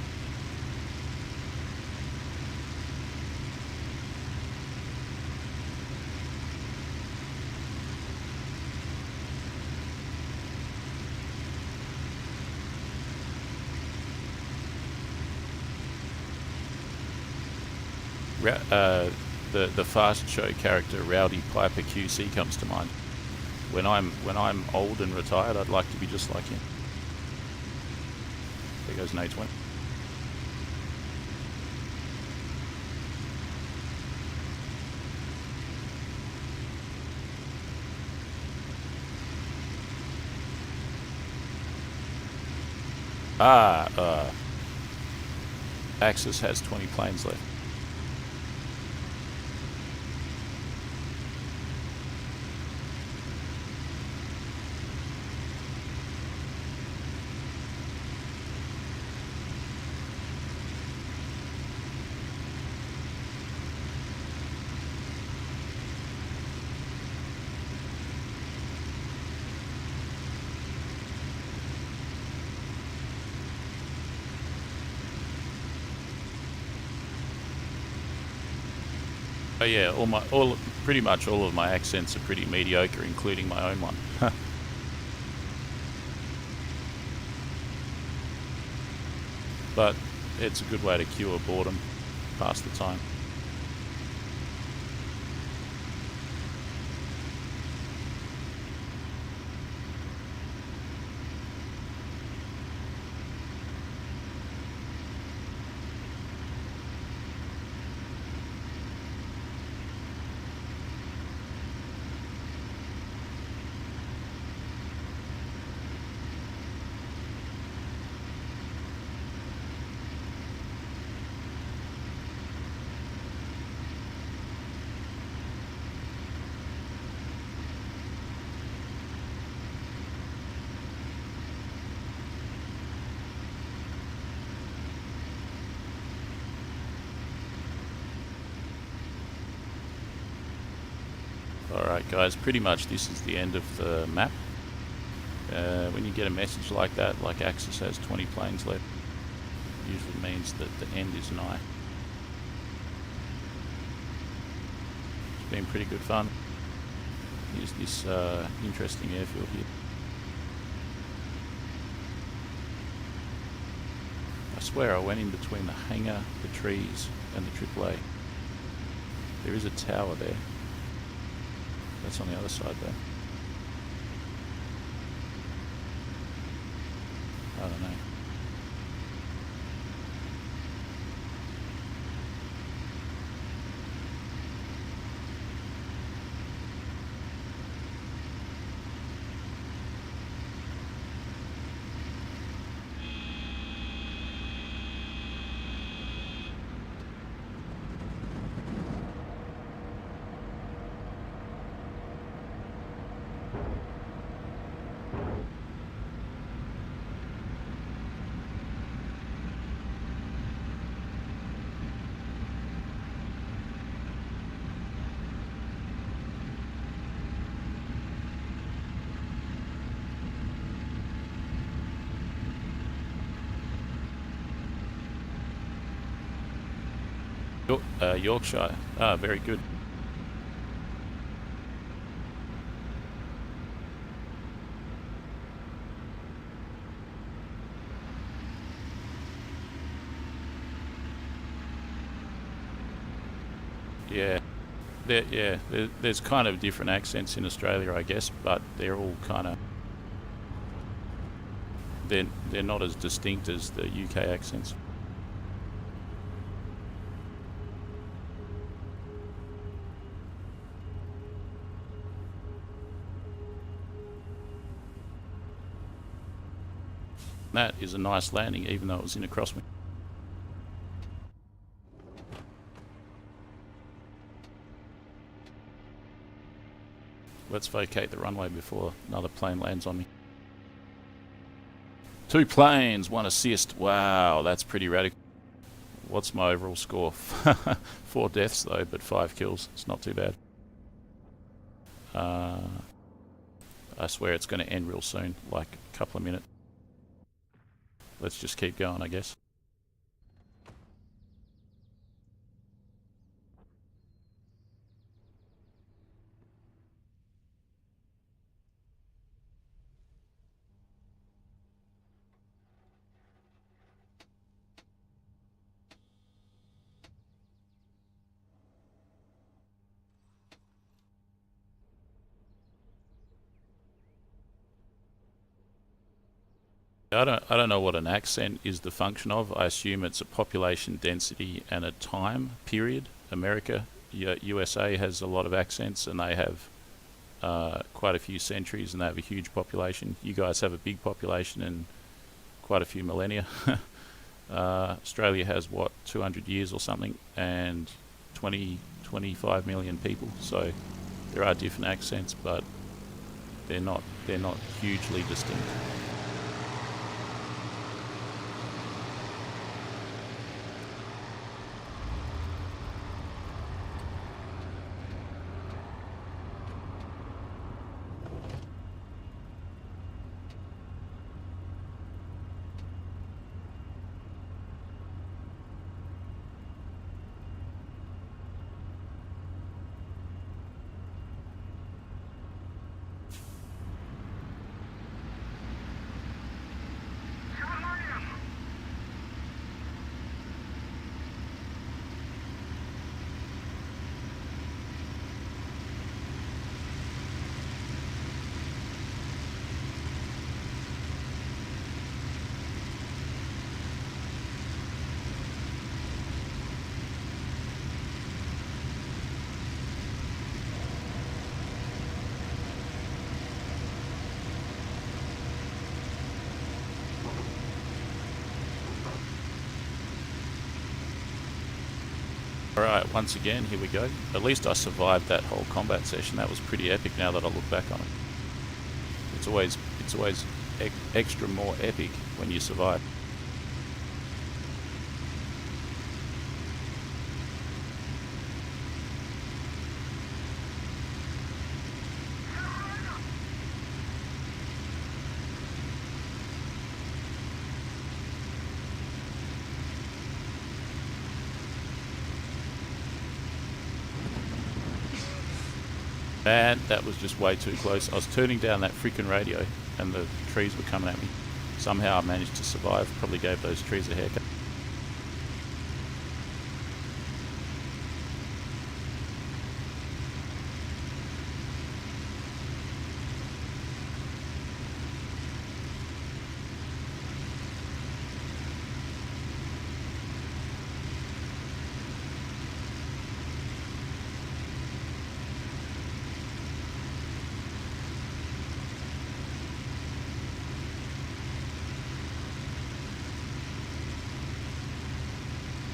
The fast show character Rowdy Piper QC comes to mind. When I'm old and retired, I'd like to be just like him. There goes an A20. Axis has 20 planes left. Oh yeah, pretty much all of my accents are pretty mediocre, including my own one. But it's a good way to cure boredom, pass the time. Alright guys, pretty much this is the end of the map. When you get a message like that, like Axis has 20 planes left, it usually means that the end is nigh. It's been pretty good fun. Here's this interesting airfield here. I swear I went in between the hangar, the trees, and the AAA. There is a tower there. That's on the other side though. I don't know. Yorkshire. Ah, very good. Yeah, there's kind of different accents in Australia, I guess, but they're all kind of they're not as distinct as the UK accents. That is a nice landing, even though it was in a crosswind. Let's vacate the runway before another plane lands on me. 2 planes, 1 assist. Wow, that's pretty radical. What's my overall score? 4 deaths though, but 5 kills. It's not too bad. I swear it's going to end real soon, like a couple of minutes. Let's just keep going, I guess. I don't know what an accent is the function of. I assume it's a population density and a time period. America, USA has a lot of accents, and they have quite a few centuries, and they have a huge population. You guys have a big population and quite a few millennia. Australia has what, 200 years or something, and 25 million people. So there are different accents, but they're not hugely distinct. Alright, once again, here we go. At least I survived that whole combat session. That was pretty epic now that I look back on it. It's always extra more epic when you survive. Man, that was just way too close. I was turning down that freaking radio and the trees were coming at me. Somehow I managed to survive. Probably gave those trees a haircut.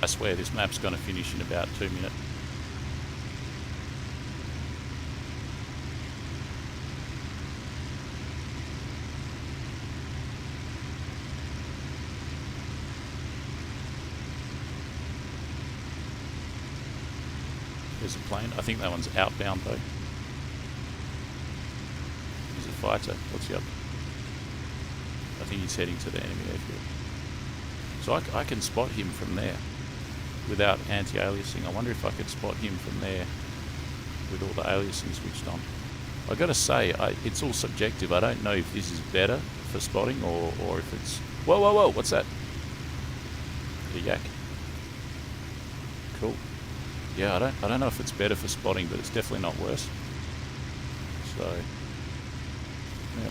I swear this map's going to finish in about 2 minutes. There's a plane. I think that one's outbound though. He's a fighter. What's he up? I think he's heading to the enemy airfield. So I can spot him from there without anti-aliasing. I wonder if I could spot him from there with all the aliasing switched on. I gotta say, it's all subjective. I don't know if this is better for spotting or if it's... Whoa, whoa, whoa, what's that? A yak. Cool. Yeah, I don't know if it's better for spotting, but it's definitely not worse. So, yeah.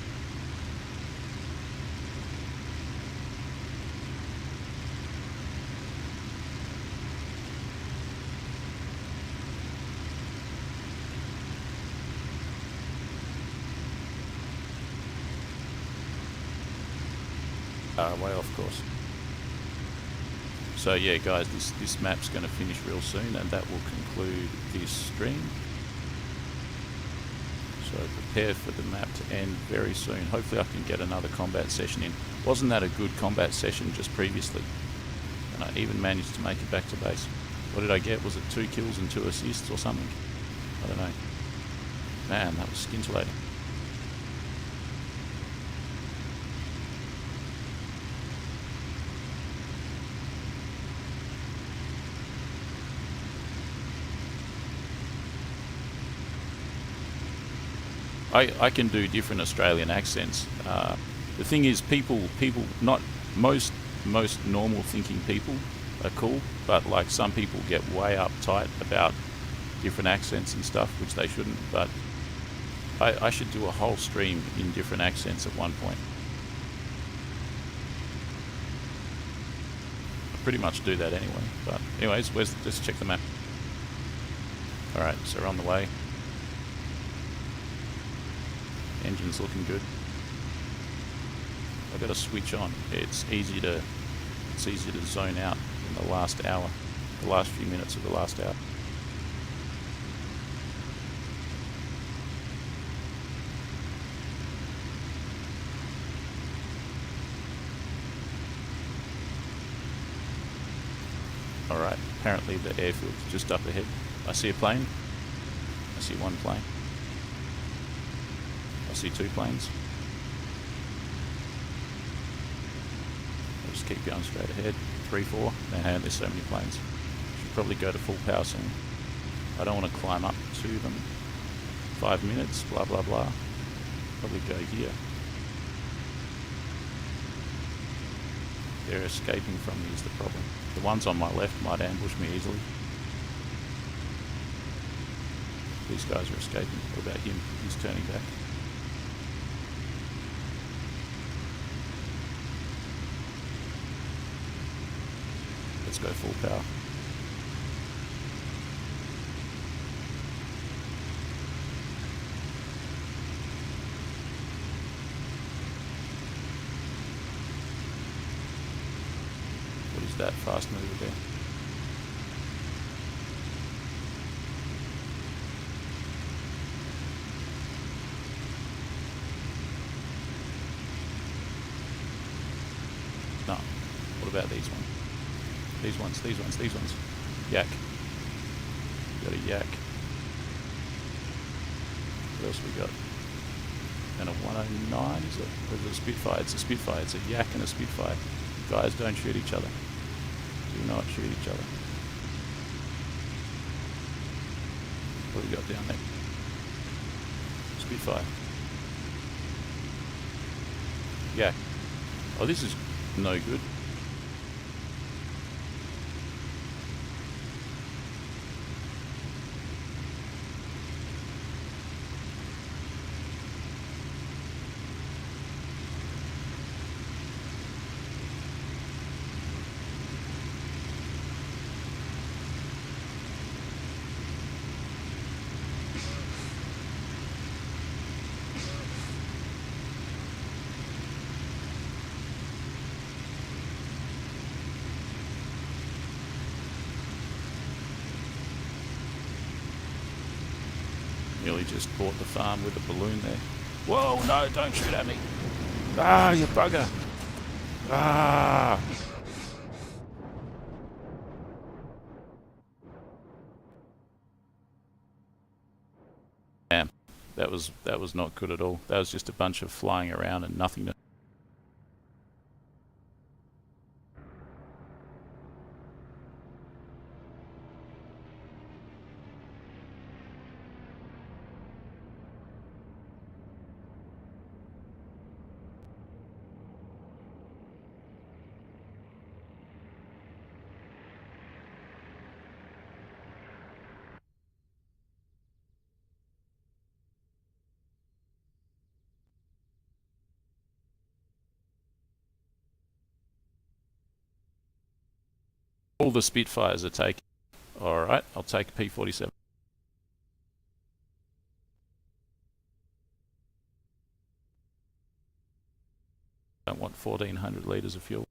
Way off course. So yeah guys, this map's going to finish real soon and that will conclude this stream. So prepare for the map to end very soon. Hopefully I can get another combat session in. Wasn't that a good combat session just previously? And I even managed to make it back to base. What did I get? Was it 2 kills and 2 assists or something? I don't know. Man, that was scintillating. I can do different Australian accents. The thing is, people, not most normal thinking people are cool, but like some people get way uptight about different accents and stuff, which they shouldn't. But I should do a whole stream in different accents at one point. I pretty much do that anyway. But anyways, let's check the map. All right, so we're on the way. Engine's looking good. I've got to switch on. It's easy to zone out in the last hour, the last few minutes of the last hour. Alright, apparently the airfield's just up ahead. I see a plane. I see one plane. I see 2 planes. I'll just keep going straight ahead. 3, 4. Man, there's so many planes. Should probably go to full power soon. I don't want to climb up to them. 5 minutes, blah blah blah. Probably go here. They're escaping from me is the problem. The ones on my left might ambush me easily. These guys are escaping. What about him? He's turning back. Let's go full power. What is that fast mover there? No. What about these ones? These ones. Yak. Got a yak. What else we got? And a 109, is it? Or is it a Spitfire? It's a Spitfire. It's a yak and a Spitfire. Guys, don't shoot each other. Do not shoot each other. What do we got down there? Spitfire. Yeah. Oh, this is no good. Nearly just bought the farm with a balloon there. Whoa, no, don't shoot at me. Ah, you bugger. Ah. Damn, that was not good at all. That was just a bunch of flying around and nothingness. All the Spitfires are taken. Alright, I'll take a P-47. Don't want 1,400 litres of fuel.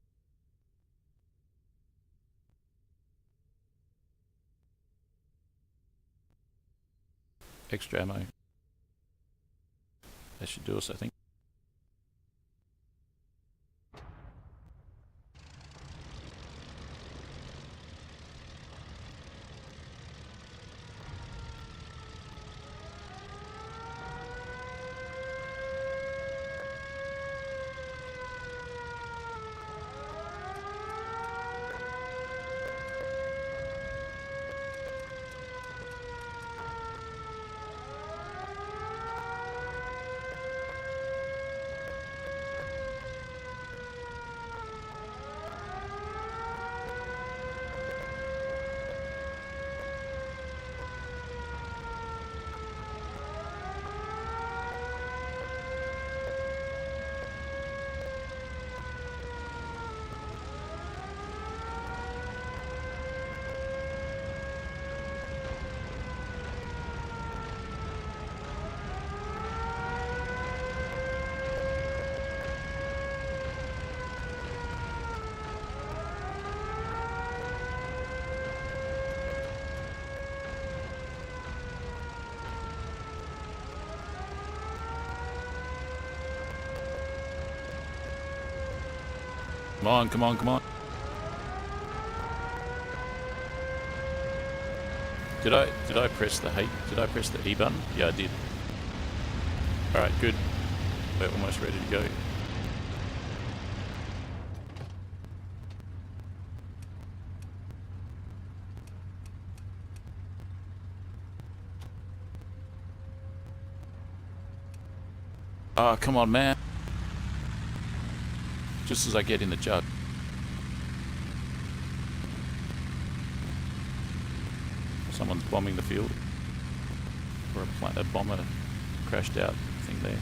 Extra ammo. That should do us, I think. Come on, come on, come on. Did I press the E button? Yeah, I did. Alright, good. We're almost ready to go. Oh, come on, man. Just as I get in the jug. Someone's bombing the field. Or a bomber crashed out thing there.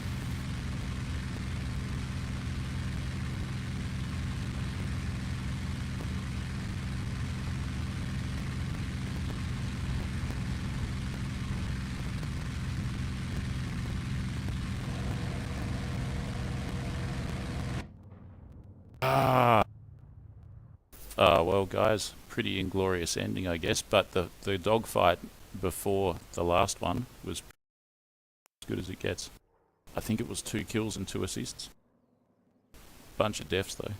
Well, guys, pretty inglorious ending, I guess. But the dogfight before the last one was as good as it gets. I think it was 2 kills and 2 assists. Bunch of deaths, though.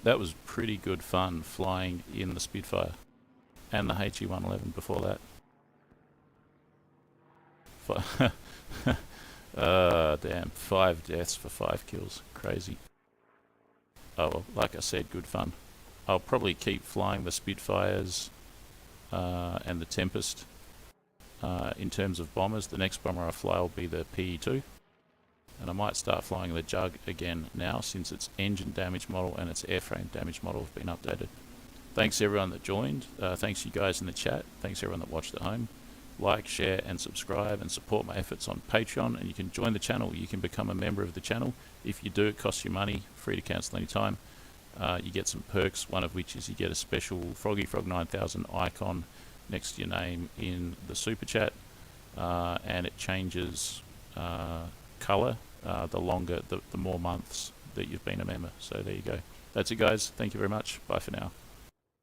That was pretty good fun flying in the Spitfire. And the He111 before that. Damn. 5 deaths for 5 kills. Crazy. Oh, well, like I said, good fun. I'll probably keep flying the Spitfires and the Tempest In terms of bombers, the next bomber I fly will be the PE2, and I might start flying the Jug again now since its engine damage model and its airframe damage model have been updated. Thanks everyone that joined. Thanks you guys in the chat. Thanks everyone that watched at home. Like, share and subscribe and support my efforts on Patreon, and you can join the channel. You can become a member of the channel. If you do, it costs you money, free to cancel anytime. You get some perks, one of which is you get a special Froggy Frog 9000 icon next to your name in the super chat, and it changes color the more months that you've been a member. So there you go. That's it guys. Thank you very much. Bye for now.